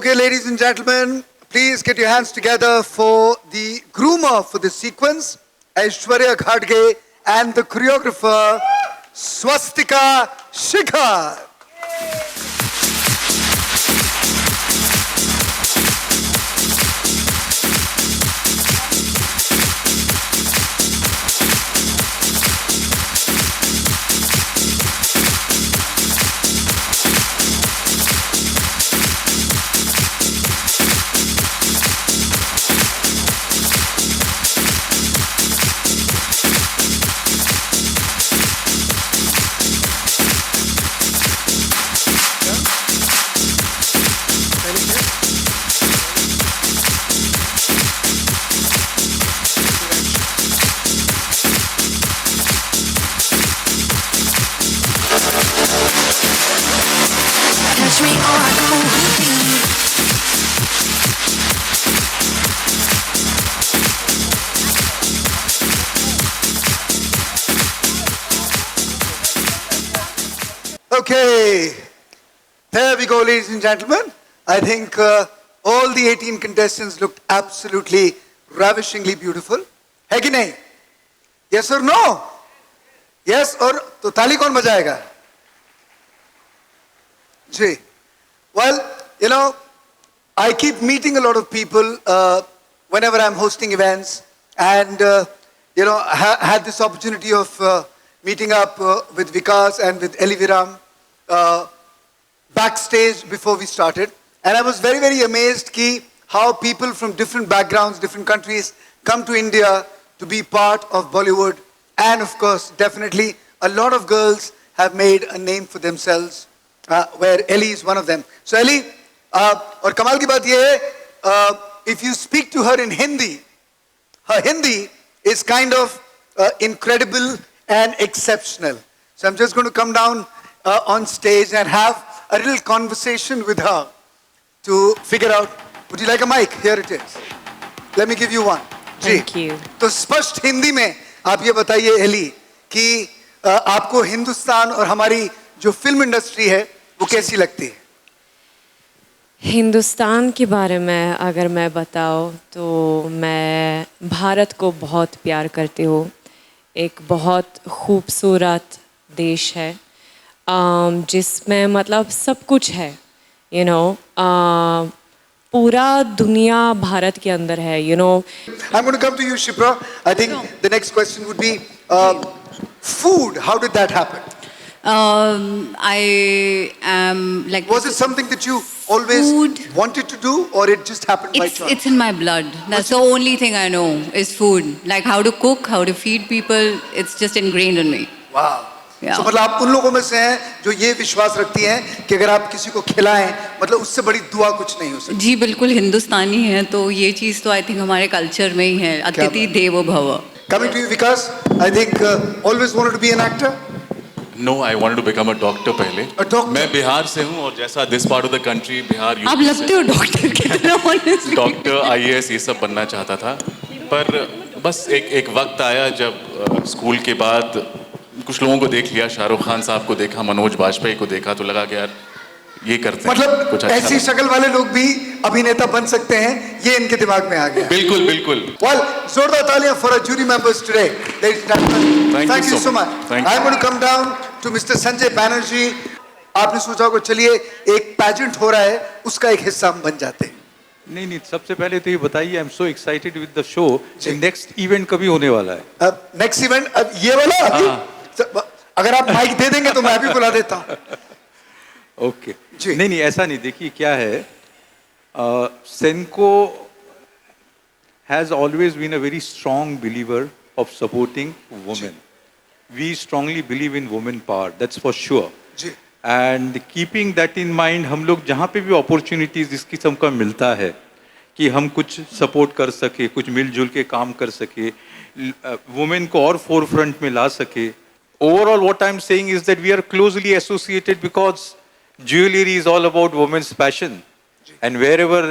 Okay, ladies and gentlemen, please get your hands together for the groomer for this sequence, Aishwarya Ghadge, and the choreographer, Swastika Shikhar. Okay, there we go, ladies and gentlemen. I think all the 18 contestants looked absolutely ravishingly beautiful. है कि नहीं? Yes or no? Yes or तो ताली कौन बजाएगा? जी. Well, you know, I keep meeting a lot of people whenever I'm hosting events, and you know, had this opportunity of meeting up with Vikas and with Eli Viram backstage before we started, and I was very, very amazed ki how people from different backgrounds, different countries come to India to be part of Bollywood, and of course, definitely a lot of girls have made a name for themselves, where Eli is one of them. So Eli, और कमाल की बात ये है, if you speak to her in Hindi, her Hindi is kind of incredible and exceptional. So I'm just going to come down on stage and have a little conversation with her to figure out, would you like a mic? Here it is. Let me give you one. Thank you. तो स्पष्ट हिंदी में आप ये बताइए Eli कि आपको हिंदुस्तान और हमारी जो फिल्म इंडस्ट्री है वो कैसी लगती है? हिंदुस्तान के बारे में अगर मैं बताऊं तो मैं भारत को बहुत प्यार करती हूँ. एक बहुत खूबसूरत देश है जिसमें मतलब सब कुछ है, you know, पूरा दुनिया भारत के अंदर है, you know. I'm going to come to you, Shipra. I think the next question would be food. How did that happen? I am like. Was it something that you always wanted to do, or it just happened by chance? It's in my blood. That's the only thing I know is food. Like how to cook, how to feed people. It's just ingrained in me. Wow. Yeah. So मतलब आप उन लोगों में से हैं जो ये विश्वास रखती हैं कि अगर आप किसी को खिलाएं मतलब उससे बड़ी दुआ कुछ नहीं हो सकती. जी बिल्कुल हिंदुस्तानी हैं तो ये चीज़ तो आई थिंक हमारे कल्चर में ही है. अतिथि देवो भव. Coming to you, Vikas, I think always wanted to be an actor. No, I wanted to become a doctor पहले. A doctor. मैं बिहार से हूँ और जैसा this part of the country Bihar आप लगते हो डॉक्टर कितना honestly. डॉक्टर IAS ये सब बनना चाहता था, पर बस एक वक्त आया जब स्कूल के बाद कुछ लोगों को देख लिया, शाहरुख खान साहब को देखा, मनोज बाजपेयी को देखा, तो लगा कि यार ये करते हैं कुछ मतलब अच्छा. ऐसी शक्ल वाले लोग भी अभिनेता बन सकते हैं, ये इनके दिमाग में आ गया. बिल्कुल बिल्कुल. Well, जोरदार तालियां for our jury members today, ladies and gentlemen. Thank you so much. I'm going to come down to Mr. Sanjay Banerjee. आपने सोचा होगा चलिए एक पैजेंट हो रहा है उसका एक हिस्सा हम बन जाते हैं. नहीं सबसे पहले तो ये बताइए, I am so excited with the show. Next event कभी होने वाला है? नेक्स्ट इवेंट अब ये वाला अगर आप माइक दे देंगे तो मैं भी बुला देता हूँ. ओके नहीं ऐसा नहीं. देखिए क्या है, Senco has always been a very strong believer of supporting women. We strongly believe in women power, that's for sure. And keeping that in mind, हम लोग जहाँ पे भी अपॉर्चुनिटीज इस किस्म का मिलता है कि हम कुछ सपोर्ट कर सके, कुछ मिलजुल के काम कर सके, वुमेन को और फोर फ्रंट में ला सके. Overall, what I'm saying is that we are closely associated because jewelry is all about women's passion. And wherever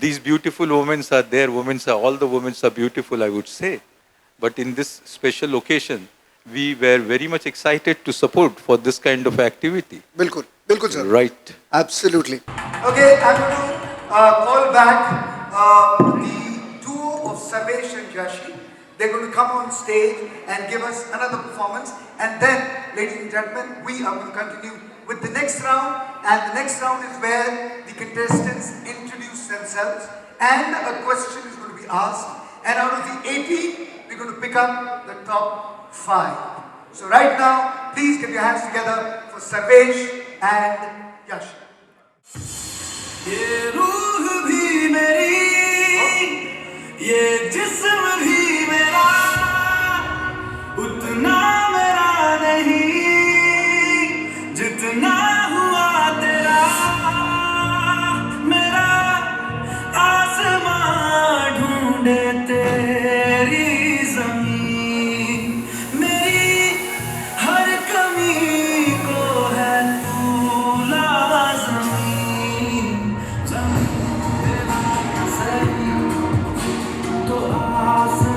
these beautiful women are there, all the women are beautiful, I would say. But in this special occasion, we were very much excited to support for this kind of activity. बिल्कुल, बिल्कुल sir. Right. Absolutely. Okay, I'm going to call back the duo of Sarvesh and Yashi. They're going to come on stage and give us another performance. And then, ladies and gentlemen, we are going to continue with the next round. And the next round is where the contestants introduce themselves. And a question is going to be asked. And out of the 80, we're going to pick up the top 5. So right now, please get your hands together for Sarvesh and Yashi. ये रूह भी मेरी, ये जिस्म भी मेरा, उतना मेरा नहीं जितना हुआ तेरा. मेरा आसमां ढूंढे तेरी ज़मीन, मेरी हर कमी को है तू लाज़मी. ज़मीन सही तो आसमां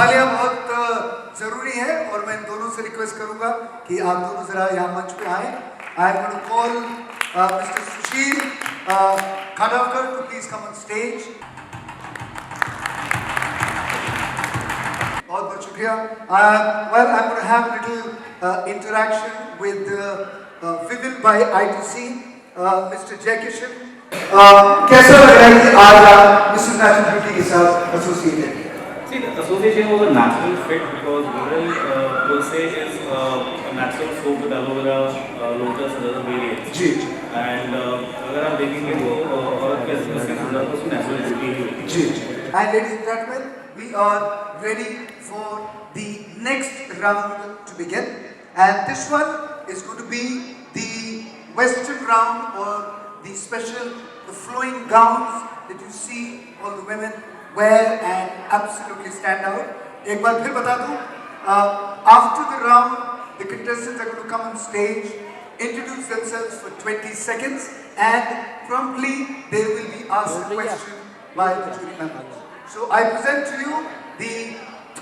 तालियां बहुत जरूरी है और मैं इन दोनों से रिक्वेस्ट करूंगा कि आप दोनों जरा यहाँ मंच पे आए. I am going to call Mr. Sushil Khadavkar to please come on stage. बहुत बहुत शुक्रिया. Well, I'm going to have a little interaction with Vivid by ITC, Mr. Jaikishan. कैसा लग रहा है कि आज आप मिसेस नेचुरल ब्यूटी के साथ एसोसिएट हैं? See, the association was a natural fit because Viral Tulsi is a natural soap with aloe vera, lotus and other variants. Ji. And अगर आप देखेंगे तो औरत के स्किन से अंदर तो उसमें natural beauty ही होती है. जी. And ladies and gentlemen, we are ready for the next round to begin. And this one is going to be the Western round or the special, the flowing gowns that you see all the women wear and absolutely stand out. एक बार फिर बता दूं, after the round, the contestants are going to come on stage, introduce themselves for 20 seconds, and promptly they will be asked a question by the jury members. So I present to you the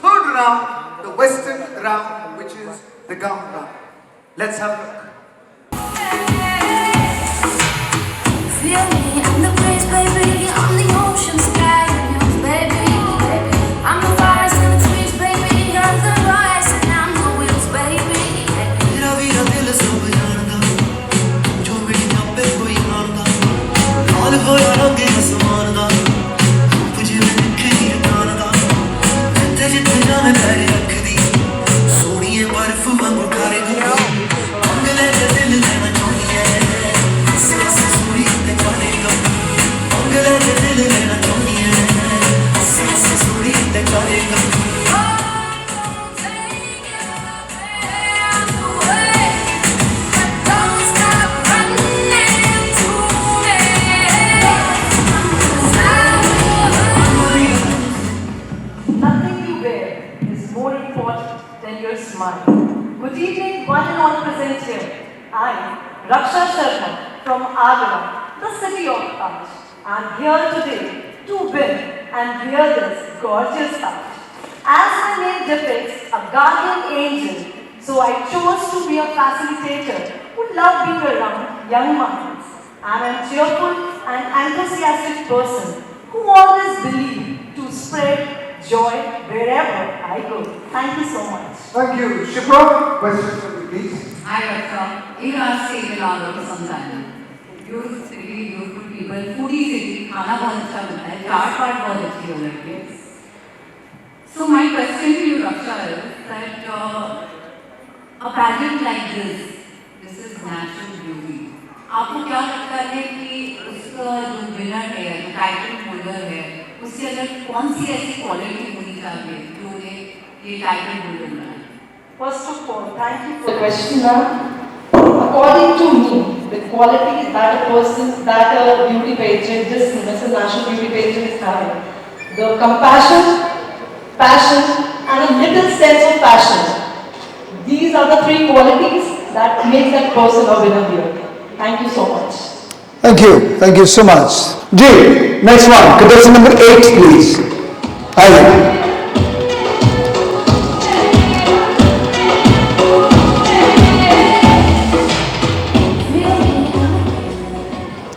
third round, the Western round, which is the gown round. Let's have a look. Feel me, I'm the breeze, baby. I'm the ocean sky, baby. I'm the fires in the trees, baby. You're the rise and I'm the wheels, baby. मेरा वीरा दिल सब जानदा, जो मेरी नब्बे कोई मानदा. लाल होया रंग आसमान दा, रूप जिवें लिखे हीरतान दा. जिथे जिथे जाने पैर रखदी, सोहणीए बर्फ वांगू करदी. मंगले ते दिल लेना चाहुंदी ऐ, सांस सूरी ते करेगा. मंगले ते दिल लेना चाहुंदी ऐ, सांस सूरी ते करेगा. Don't stop running to me. Nothing you wear is more important than your smile. Good evening, one and all present here. I, Raksha Sharma from Agra, the city of art. I am here today to win and wear this gorgeous art. As my name depicts, a guardian angel, so I chose to be a facilitator who love being around young minds. I am a cheerful and enthusiastic person who always believe to spread joy wherever I go. Thank you so much. Thank you. Shipra, question for you, please. Hi, Raksha. You have stayed in Agra for some time. Beautiful city, beautiful people, foodie city, खाना बहुत अच्छा बनता है, चाट पाट बहुत अच्छी हो रही है. So my question to you, Raksha, is that a pageant like this is natural beauty. आपको क्या लगता है कि उसका जो विनर है, जो टाइटल होल्डर है, उसके अंदर कौन सी ऐसी क्वालिटी होनी चाहिए जो उन्हें ये टाइटल होल्डर बनाए? First of all, thank you for the question, ma'am. According to me, the qualities that a beauty pageant, this Mrs. National Beauty Pageant is having, the compassion, passion, and a little sense of passion. These are the three qualities that make that person a winner here. Thank you so much. Thank you. Thank you so much. Ji, next one. Contestant number 8, please. Hi.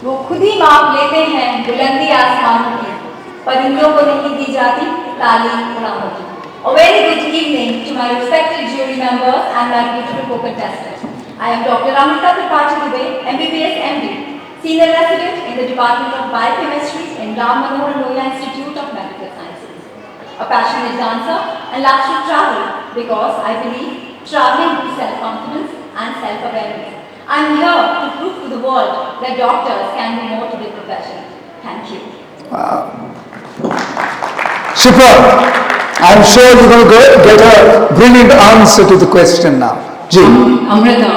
वो खुद ही माप लेते हैं बुलंदी आसमानों की, परिंदों को नहीं दी जाती ताली उड़ानों की. A very good evening to my respected jury members and my beautiful co-contestants. I am Dr. Amrita Tripathi Dubey, MBBS MD, Senior Resident in the Department of Biochemistry in Ram Manohar Lohia Institute of Medical Sciences. A passionate dancer and loves to travel because I believe traveling gives self-confidence and self-awareness. I am here to prove to the world that doctors can be more to their profession. Thank you. Shipra, I'm sure you're going to get a brilliant answer to the question now. Ji. Amrita,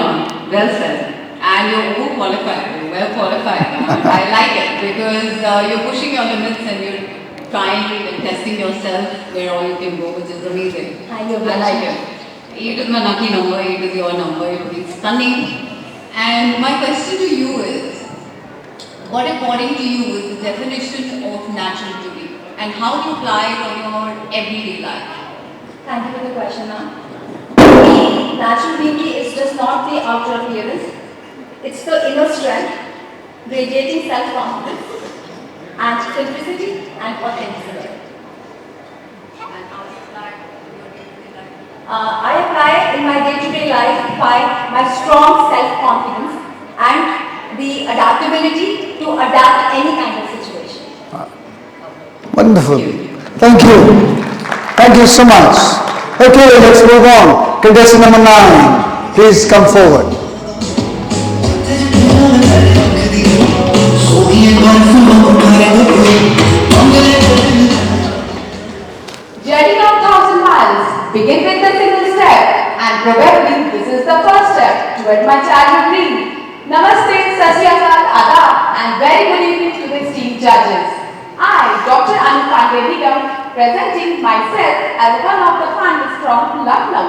well said. And you're overqualified, you're well qualified. I like it because you're pushing your limits and you're trying and testing yourself where all you can go, which is amazing. I like it. 8 is my lucky number, 8 is your number, you're looking stunning. And my question to you is, what according to you is the definition of natural beauty? And how do you apply it on your everyday life? Thank you for the question, ma'am. For me, natural beauty is just not the outer appearance. It's the inner strength, radiating self-confidence, and simplicity and authenticity. I apply in my day-to-day life by my strong self-confidence and the adaptability to adapt any kind of situation. Wonderful. Thank you. Thank you so much. Okay, let's move on. Contestant number 9, please come forward. Journey of 1,000 miles begin with a single step, and probably this is the first step toward my childhood dream. Namaste, Sat Sri Akal, Adab, and very good evening to the esteemed judges. I, Dr. Anu Pandey Nigam, presenting myself as one of the finalists from Lucknow.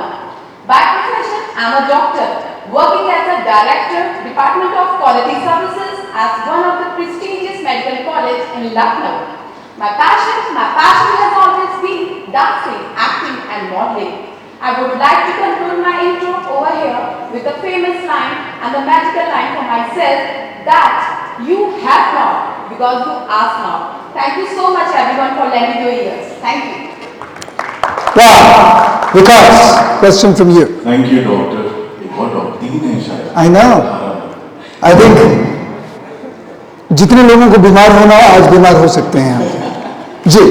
By profession, I am a doctor, working as a director, Department of Quality Services at one of the prestigious medical college in Lucknow. My passion has always been dancing, acting and modeling. I would like to conclude my intro over here with a famous line and the magical line for myself that you have not because you ask not. Thank you so much everyone for lending your ears. Thank you. Wow. Vikas, question from you. Thank you, doctor. एक और doctor ही नहीं शायद. I know. I think जितने लोगों को बीमार होना है आज बीमार हो सकते हैं आप. जी.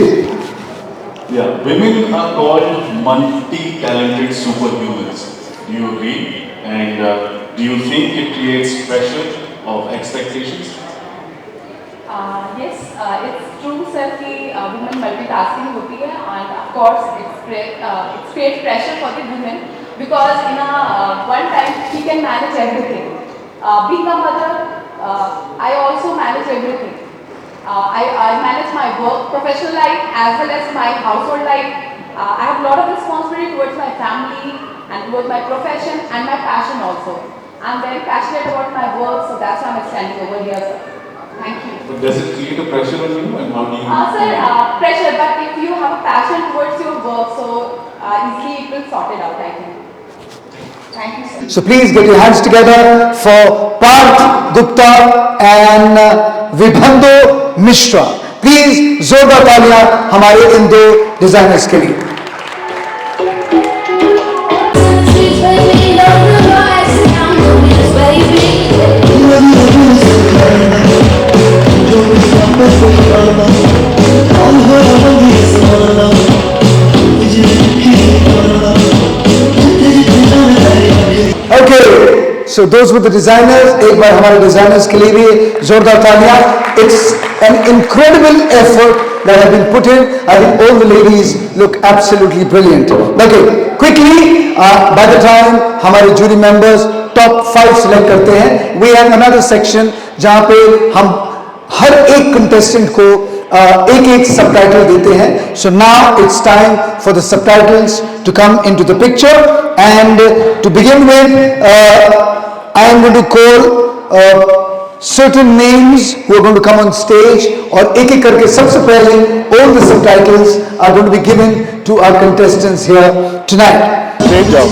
Yeah, women are called multi-talented superhumans. Do you agree? And do you think it creates pressure of expectations? Yes, it's true sir कि women multitasking होती है and of course it creates pressure for the women because in a one time she can manage everything. Being a mother, I also manage everything. I manage my work, professional life as well as my household life. I have a lot of responsibility towards my family and towards my profession and my passion also. I'm very passionate about my work, so that's why I'm standing over here, sir. Thank you. But does it create a pressure on you, and how do you? Sir, pressure, but if you have a passion towards your work, so easily it will sort it out, I think. Thank you, sir. So please get your hands together for Parth Gupta and Vibhando Mishra. Please जोरदार तालियां हमारे इन दो designers के लिए. Okay, so those were the designers. एक बार हमारे designers के लिए भी जोरदार तालियां. It's an incredible effort that has been put in. I think all the ladies look absolutely brilliant. Okay, quickly, by the time हमारे jury members top 5 select करते हैं, we have another section जहाँ पे हम हर एक contestant को एक subtitle देते हैं. So now it's time for the subtitles to come into the picture, and to begin with, I am going to call certain names who are going to come on stage, और एक करके सबसे पहले all the subtitles are going to be given to our contestants here tonight. Great job.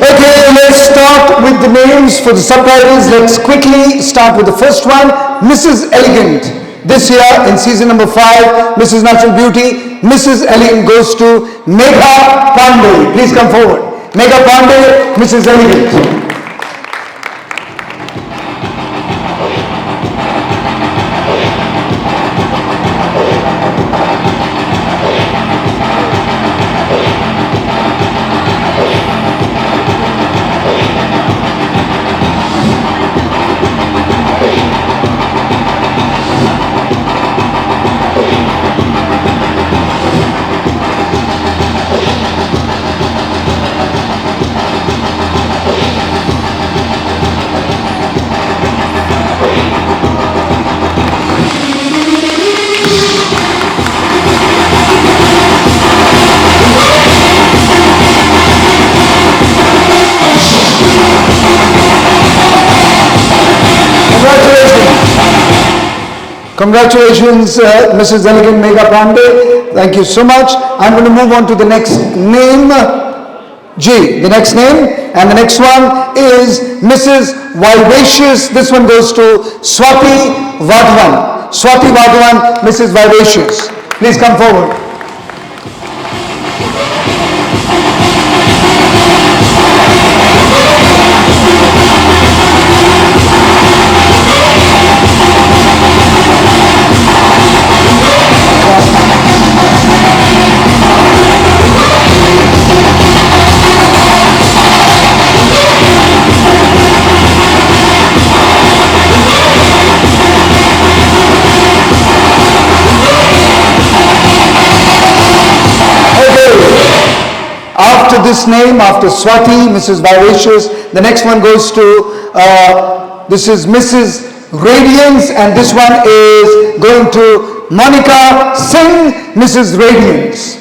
Okay, let's start with the names for the subtitles. Let's quickly start with the first one, Mrs. Elegant. This year in season number 5, Mrs. Natural Beauty, Mrs. Elegant goes to Megha Pandey. Please come forward. Megha Pandey, Mrs. Elegant. Congratulations, Mrs. Elegant Megha Pandey. Thank you so much. I'm going to move on to the next name. G, the next name. And the next one is Mrs. Vivacious. This one goes to Swati Vadhavan. Swati Vadhavan, Mrs. Vivacious. Please come forward. After this name, after Swati, Mrs. Vivacious, the next one goes to, this is Mrs. Radiance, and this one is going to Monica Singh, Mrs. Radiance.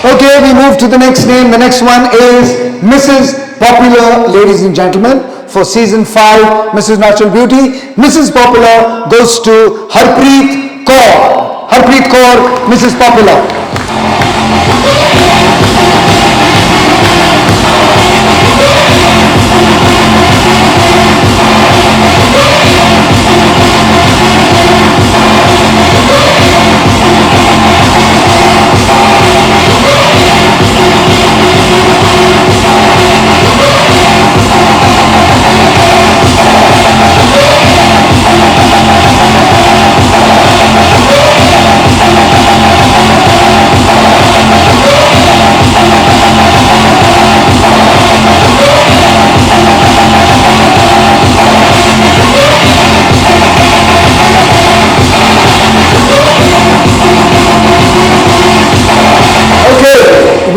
Okay, we move to the next name. The next one is Mrs. Popular, ladies and gentlemen, for season 5, Mrs. Natural Beauty. Mrs. Popular goes to Harpreet Kaur. Harpreet Kaur, Mrs. Popular.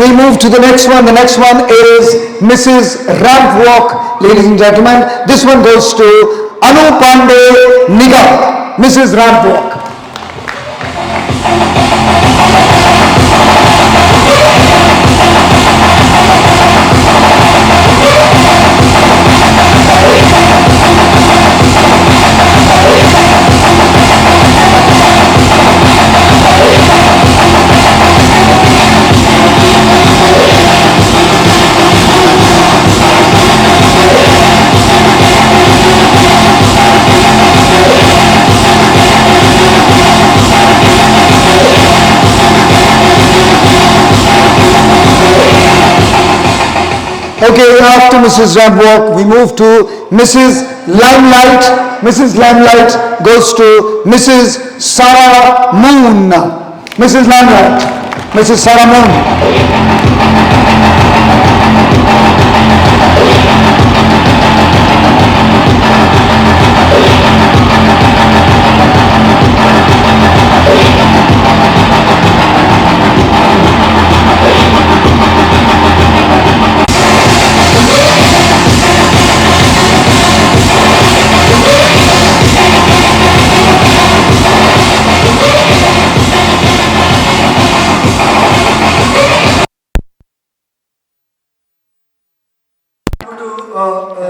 We move to the next one. The next one is Mrs. Ramp Walk, ladies and gentlemen. This one goes to Anu Pandey Nigam, Mrs. Ramp Walk. Okay, after Mrs. Ramwalk, we move to Mrs. Limelight. Mrs. Limelight goes to Mrs. Sarah Moon. Mrs. Limelight, Mrs. Sarah Moon.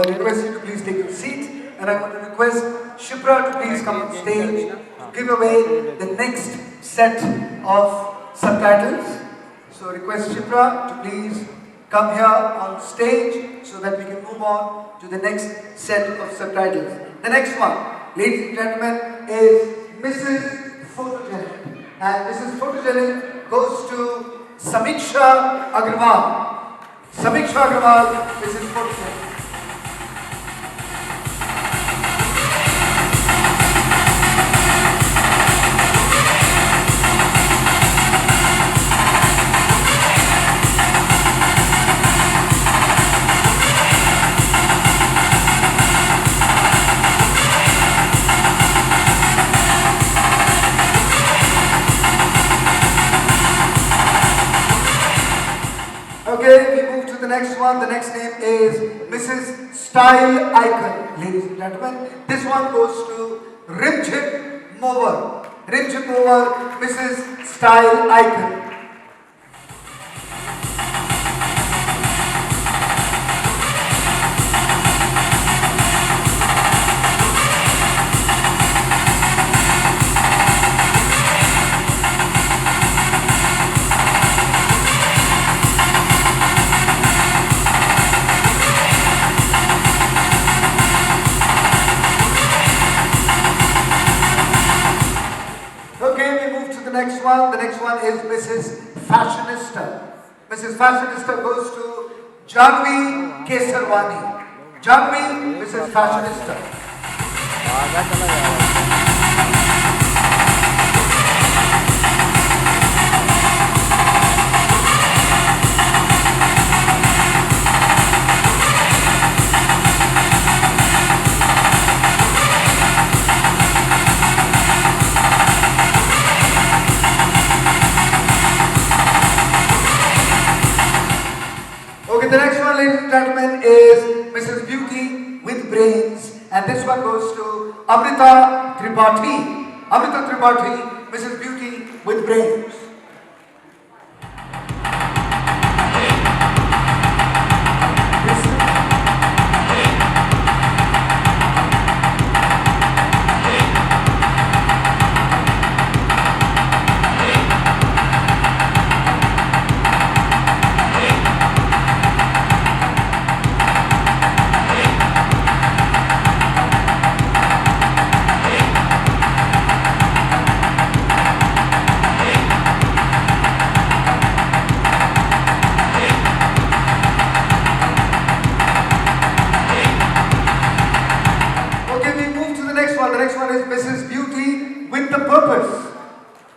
Request you to please take your seat, and I want to request Shipra to please come on stage to give away the next set of subtitles. So request Shipra to please come here on stage so that we can move on to the next set of subtitles. The next one, ladies and gentlemen, is Mrs. Photogenic, and Mrs. Photogenic goes to Samiksha Agrawal. Samiksha Agrawal, Mrs. Photogenic. next one. The next name is Mrs. Style Icon. Ladies and gentlemen, this one goes to Rimchit Mover. Rimchit Mover, Mrs. Style Icon. The next one is Mrs. Fashionista. Mrs. Fashionista goes to Janvi Kesarwani. Janvi, Mrs. Fashionista. The next one, ladies and gentlemen, is Mrs. Beauty with Brains, and this one goes to Amrita Tripathi. Amrita Tripathi, Mrs. Beauty with Brains.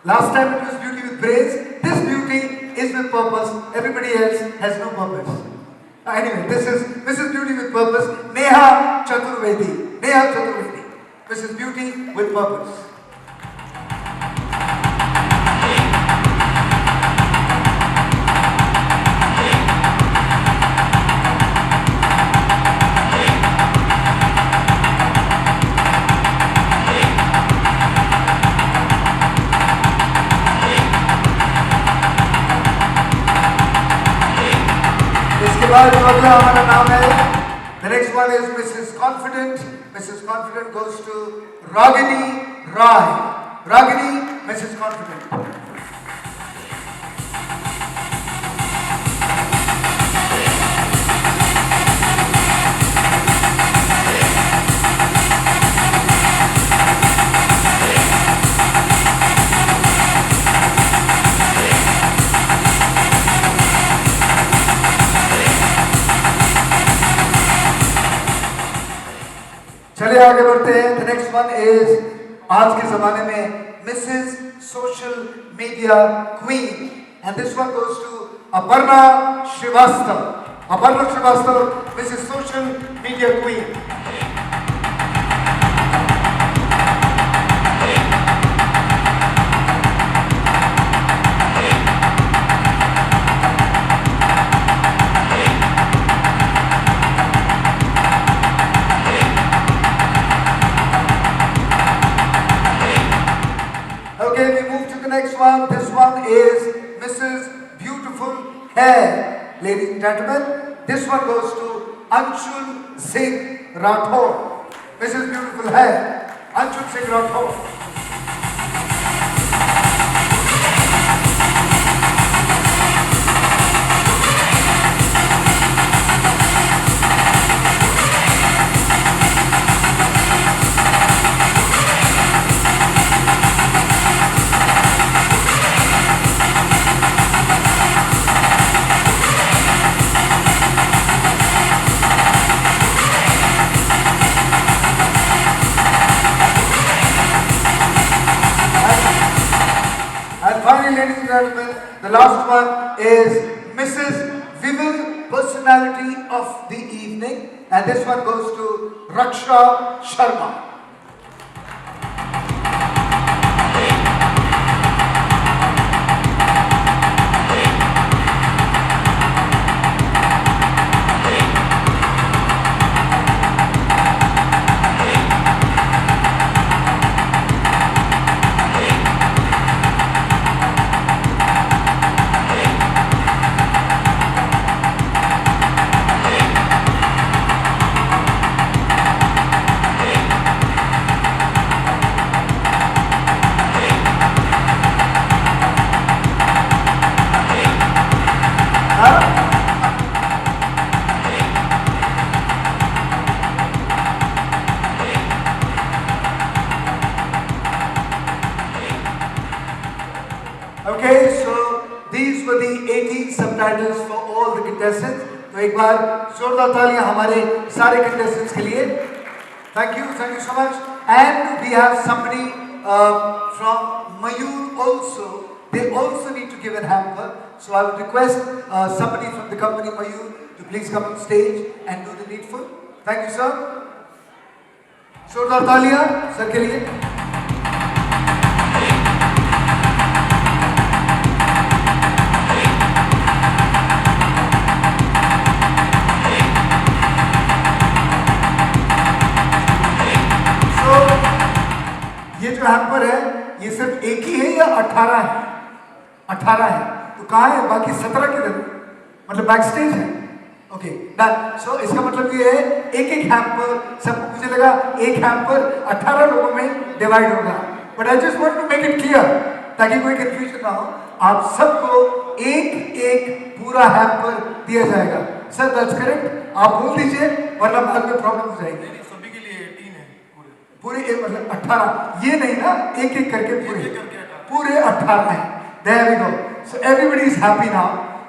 Last time it was Beauty with Brains. This beauty is with purpose. Everybody else has no purpose. Anyway, this is Mrs. Beauty with purpose, Neha Chaturvedi. Neha Chaturvedi. Mrs. Beauty with purpose. The next one is Mrs. Confident. Mrs. Confident goes to Ragini Rai. Ragini, Mrs. Confident. चलिए आगे बढ़ते हैं. The next one is आज के ज़माने में Mrs. Social Media Queen, and this one goes to Aparna Srivastav. Aparna Srivastav, Mrs. Social Media Queen. This one is Mrs. Beautiful Hair. Ladies and gentlemen, this one goes to Anshul Singh Rathore. Mrs. Beautiful Hair, Anshul Singh Rathore. Ladies and gentlemen, the last one is Mrs. Vivid Personality of the Evening, and this one goes to Raksha Sharma. Okay, so these were the 18 subtitles for all the contestants. तो एक बार जोरदार तालियां हमारे सारे contestants के लिए. Thank you so much. And we have somebody from Mayur also. They also need to give a hamper. So I would request somebody from the company Mayur to please come on stage and do the needful. Thank you, sir. जोरदार तालियां sir के लिए. ये जो hamper है ये सिर्फ एक ही है या 18 है? 18 है. तो कहाँ है बाकी 17 किधर? मतलब बैक स्टेज है. Okay done. सो इसका मतलब ये है एक एक हैम्पर, सब मुझे लगा एक हैम्पर 18 लोगों में डिवाइड होगा. But I just want to make it clear ताकि कोई कंफ्यूजन ना हो. आप सबको एक एक पूरा हैम्पर दिया जाएगा. Sir that's correct. आप बोल दीजिए वरना बाद में प्रॉब्लम हो जाएगी. पूरे एक मतलब 18 ये नहीं ना, एक एक करके पूरे 18 हैं. There we go. So everybody is happy now.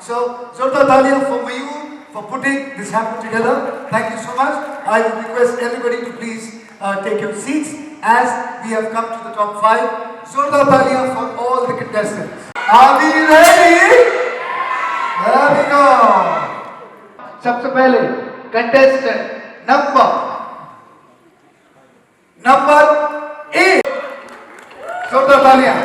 So जोरदार तालियां for Mayur for putting this hamper together. Thank you so much. I would request everybody to please take your seats as we have come to the top 5. जोरदार तालियां for all the contestants. Are we ready? There we go. सबसे पहले contestant number 8. जोरदार तालियां.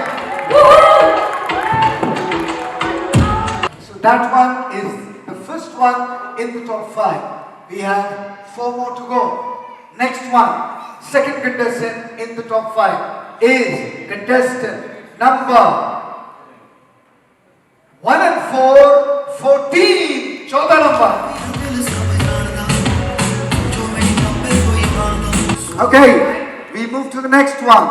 So that one is the first one in the top 5. We have 4 more to go. Next one, second contestant in the top 5 is contestant number 1 and 4, 14. 14 number. Okay. We move to the next one.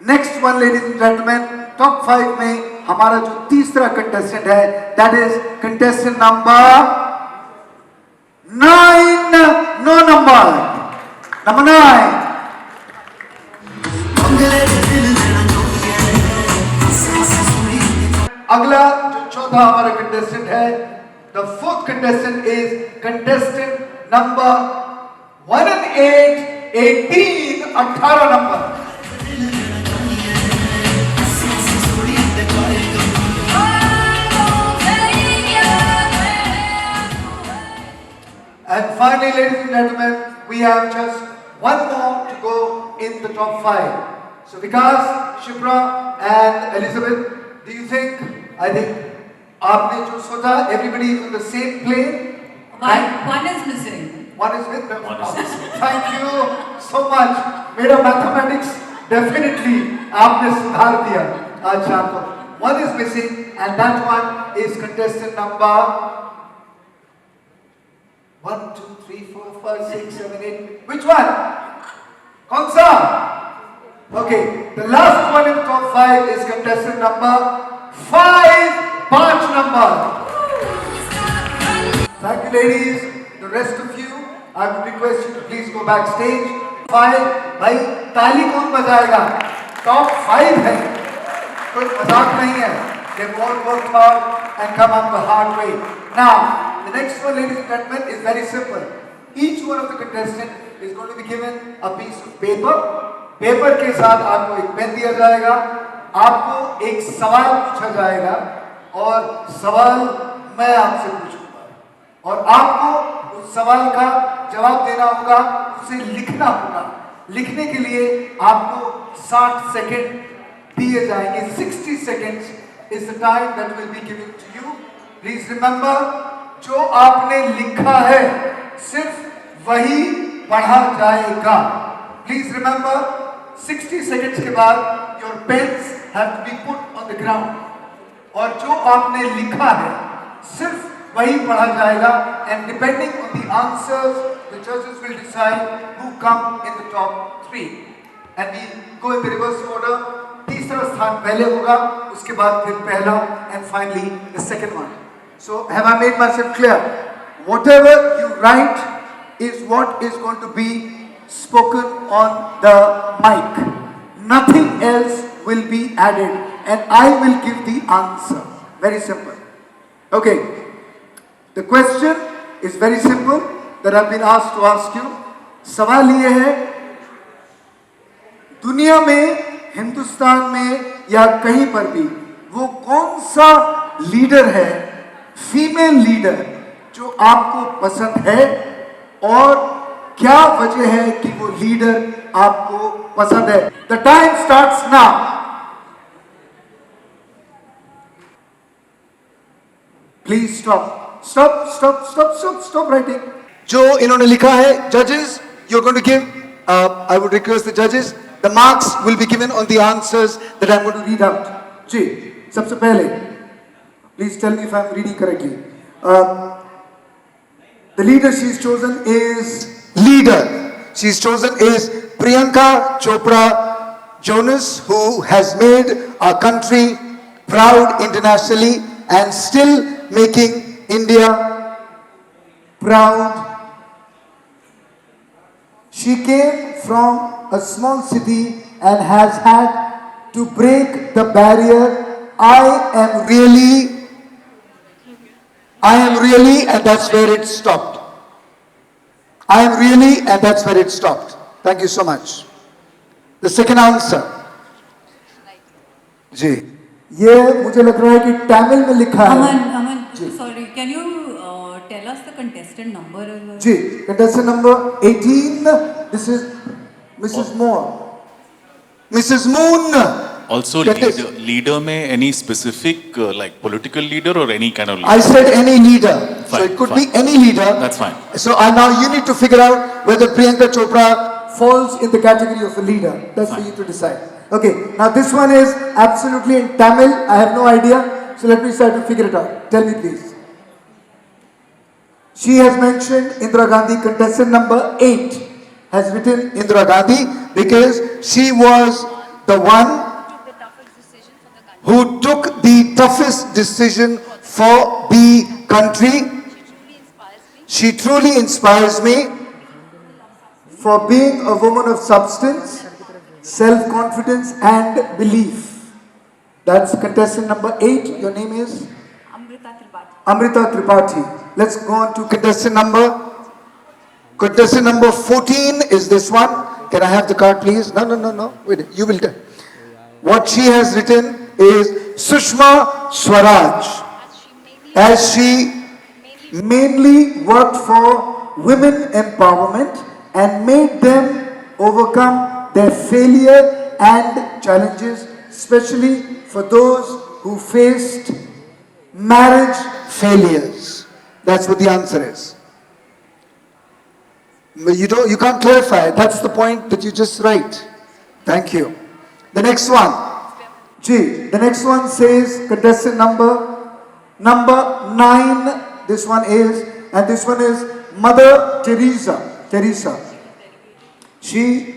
Next one, ladies and gentlemen, top 5 में हमारा जो तीसरा contestant है, that is contestant number 9. No number. Number 9. अगला जो चौथा हमारा contestant है, the fourth contestant is contestant number 1 and 8. 18 number. And finally, ladies and gentlemen, we have just one more to go in the top 5. So Vikas, Shipra and Elizabeth, do you think, I think, आपने जो सोचा, everybody is on the same plane? One is missing. One is with them. Thank you so much. मेरा mathematics definitely आपने सुधार दिया आज शाम को. One is missing and that one is contestant number 1, 2, 3, 4, 5, 6, 7, 8. Which one? कौन सा? Okay, the last one in the top 5 is contestant number 5. 5 number. Thank you, ladies. The rest of you, I would request you to please go backstage. 5, भाई ताली कौन बजाएगा? Top 5 है, कोई मजाक नहीं है. They've all worked hard and come up the hard way. Now, the next one, ladies and gentlemen, is very simple. Each one of the contestants is going to be given a piece of paper. Paper के साथ आपको एक pen दिया जाएगा. आपको एक सवाल पूछा जाएगा और सवाल मैं आपसे पूछूंगा और आपको उस सवाल का जवाब देना होगा, उसे लिखना होगा. लिखने के लिए आपको 60 सेकंड दिए जाएंगे. 60 seconds is the time that will be given to you. Please remember, जो आपने लिखा है सिर्फ वही पढ़ा जाएगा. Please remember, 60 seconds के बाद your pens have to be put on the ground. और जो आपने लिखा है सिर्फ वही पढ़ा जाएगा. And depending on the answers, the judges will decide who come in the top 3. And we go in the reverse order. तीसरा स्थान पहले होगा, उसके बाद फिर पहला, and finally the second one. So have I made myself clear? Whatever you write is what is going to be spoken on the mic. Nothing else will be added. and I will give the answer. Very simple. Okay. The question is very simple that I've been asked to ask you. सवाल ये है, दुनिया में, हिंदुस्तान में या कहीं पर भी वो कौन सा लीडर है, फीमेल लीडर, जो आपको पसंद है और क्या वजह है कि वो लीडर आपको पसंद है? The time starts now. Please stop writing. जो इन्होंने लिखा है, judges, you're going to give, I would request the judges, the marks will be given on the answers that I'm going to read out. जी, सबसे पहले, please tell me if I'm reading correctly. The leader she's chosen is Priyanka Chopra Jonas, who has made our country proud internationally and still making India proud. She came from a small city and has had to break the barrier. I am really, and that's where it stopped. I am really, and that's where it stopped. Thank you so much. The second answer. जी, ये मुझे लग रहा है कि तमिल में लिखा है. Aman, sorry, can you tell us the contestant number as well? Ji, contestant number 18. This is Mrs. Moore. Mrs. Moon. Also, leader में any specific like political leader or any kind of leader? I said any leader. Fine, so it could fine. be any leader. That's fine. So now you need to figure out whether Priyanka Chopra falls in the category of a leader. That's for you to decide. Okay, now this one is absolutely in Tamil. I have no idea. So let me try to figure it out. Tell me please. She has mentioned Indira Gandhi. Contestant number 8 has written Indira Gandhi because she was the one who took the toughest decision for the country. She truly inspires me for being a woman of substance, self-confidence and belief. That's contestant number 8. Your name is? Amrita Tripathi. Let's go on to contestant number 14 is this one. Can I have the card please? No. Wait, you will tell. What she has written is Sushma Swaraj, as she mainly worked for women empowerment and made them overcome their failure and challenges, especially for those who faced marriage failures. That's what the answer is. You can't clarify. That's the point that you just write. Thank you. The next one. G. The next one says contestant number 9. This one is Mother Teresa. She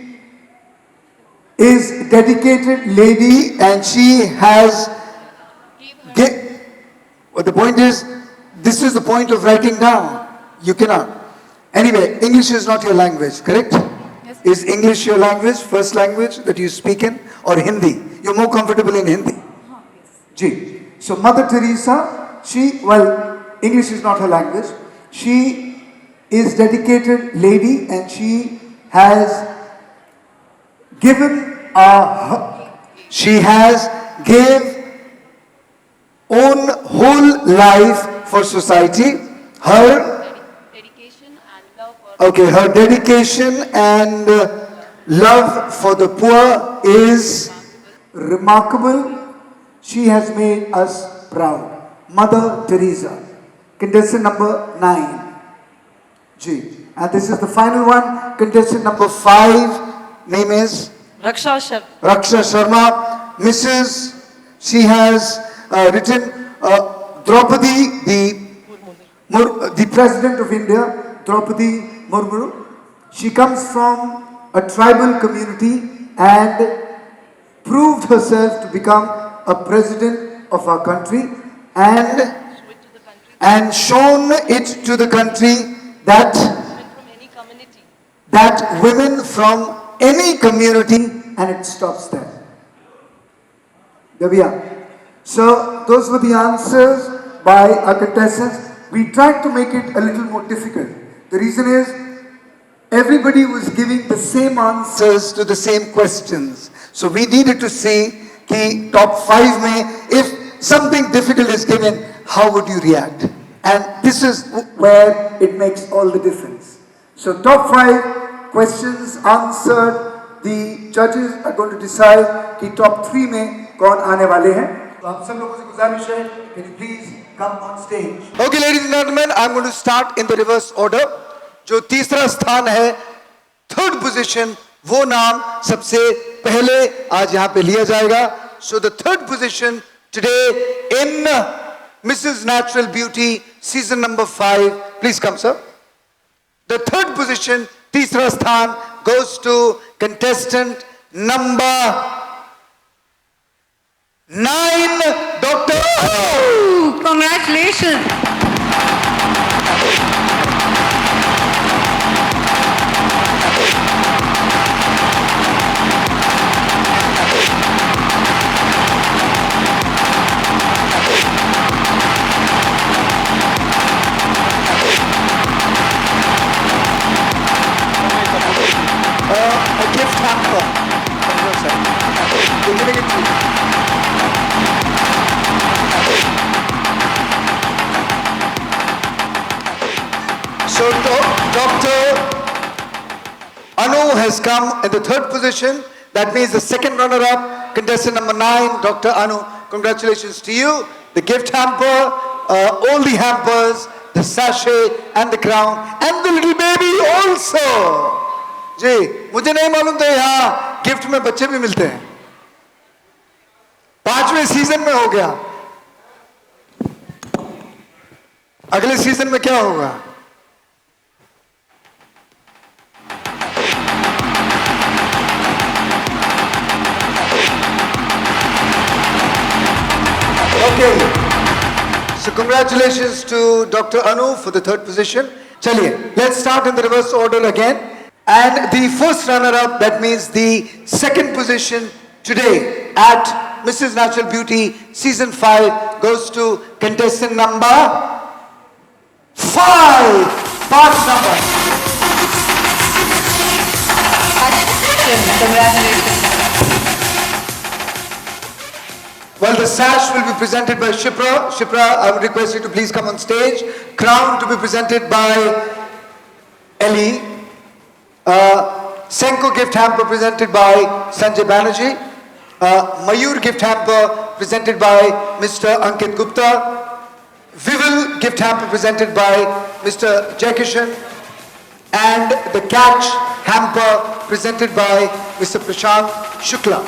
is a dedicated lady and she has. The point is, this is the point of writing down. You cannot. Anyway, English is not your language, correct? Yes. Is English your language, first language that you speak in, or Hindi? You're more comfortable in Hindi. Ji. So Mother Teresa, English is not her language. She is dedicated lady and she has given own whole life for society. Her dedication and love for the poor is remarkable. She has made us proud. Mother Teresa. Contestant number 9. G. And this is the final one. Contestant number 5. Name is? Raksha Sharma. Mrs. She has written Draupadi, the President of India, Draupadi Murmu. She comes from a tribal community and proved herself to become a president of our country and shown it to the country that women from any community, and it stops there. Gavia. So those were the answers by our contestants. We tried to make it a little more difficult. The reason is everybody was giving the same answers to the same questions. So we needed to see कि top 5 में if something difficult is given, how would you react? And this is where it makes all the difference. So top 5 questions answered, the judges are going to decide कि top 3 में कौन आने वाले हैं. तो आप सब लोगों से गुजारिश है, can you please come on stage? Okay, ladies and gentlemen, I'm going to start in the reverse order. जो तीसरा स्थान है, third position, वो नाम सबसे पहले आज यहाँ पे लिया जाएगा. So the third position today in Mrs. Natural Beauty season number 5, please come sir. The third position, तीसरा स्थान goes to contestant number 9, Dr. Congratulations. A gift hamper from your side. We're giving it to you. So Dr. Anu has come in the third position. That means the second runner-up, contestant number 9, Dr. Anu. Congratulations to you. The gift hamper, all the hampers, the sachet and the crown, and the little baby also. जी मुझे नहीं मालूम था यहाँ gift में बच्चे भी मिलते हैं. 5वें सीजन में हो गया. अगले सीजन में क्या होगा? Okay. So congratulations to Dr. Anu for the third position. चलिए, let's start in the reverse order again. And the first runner-up, that means the second position today at Mrs. Natural Beauty Season 5 goes to contestant number 5. Part number. Congratulations. Well, the sash will be presented by Shipra. Shipra, I would request you to please come on stage. Crown to be presented by Ellie. Senko gift hamper presented by Sanjay Banerjee. Mayur gift hamper presented by Mr. Ankit Gupta. Vivil gift hamper presented by Mr. Jaikishan. And the catch hamper presented by Mr. Prashant Shukla.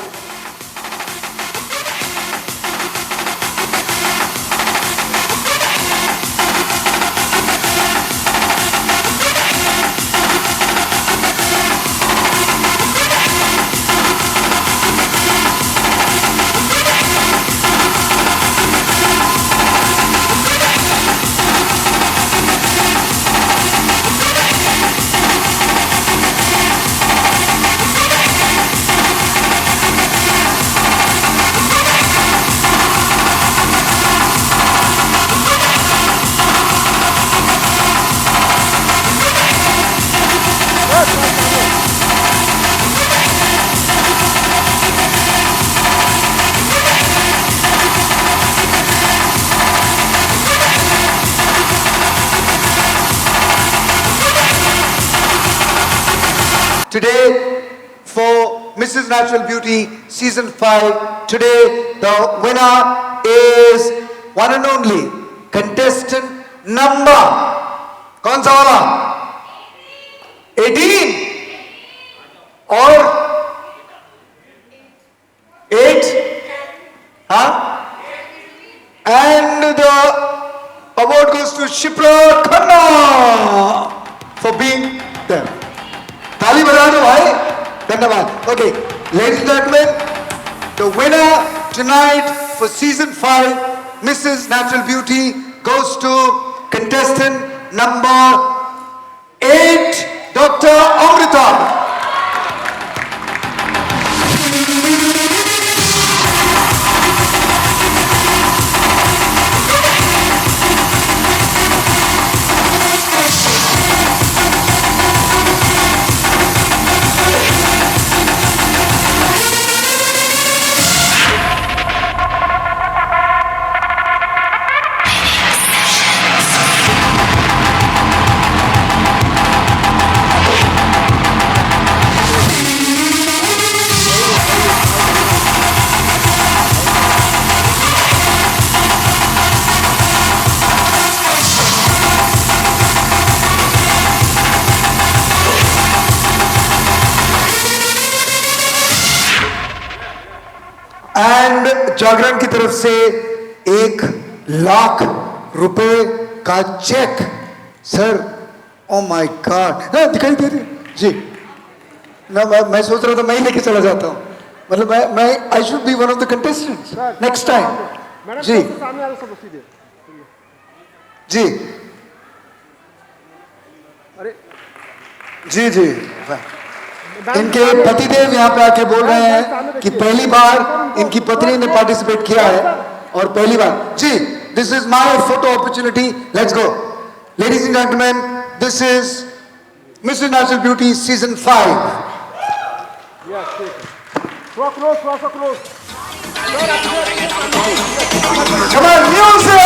Today, for Mrs. Natural Beauty Season 5, today the winner is one and only contestant number, कौन सा वाला? 18 और 8, हाँ? And the award goes to Shipra Khanna for being there. ताली बजा दो भाई. धन्यवाद. Okay, ladies and gentlemen, the winner tonight for season 5, Mrs. Natural Beauty, goes to contestant number 8, Dr. Amrita. And Jagran की तरफ से 1,00,000 रुपए का cheque. Sir, oh my god, दिखाई दे रही जी ना। मैं सोच रहा था मैं ही लेके चला जाता हूँ, मतलब मैं I should be one of the contestants next time. जी जी जी जी। इनके पतिदेव यहाँ पे आके बोल रहे हैं कि पहली बार इनकी पत्नी ने पार्टिसिपेट किया है और पहली बार। जी, this is my photo opportunity, let's go ladies and gentleman, this is Mrs natural beauty season 5। Come on, music!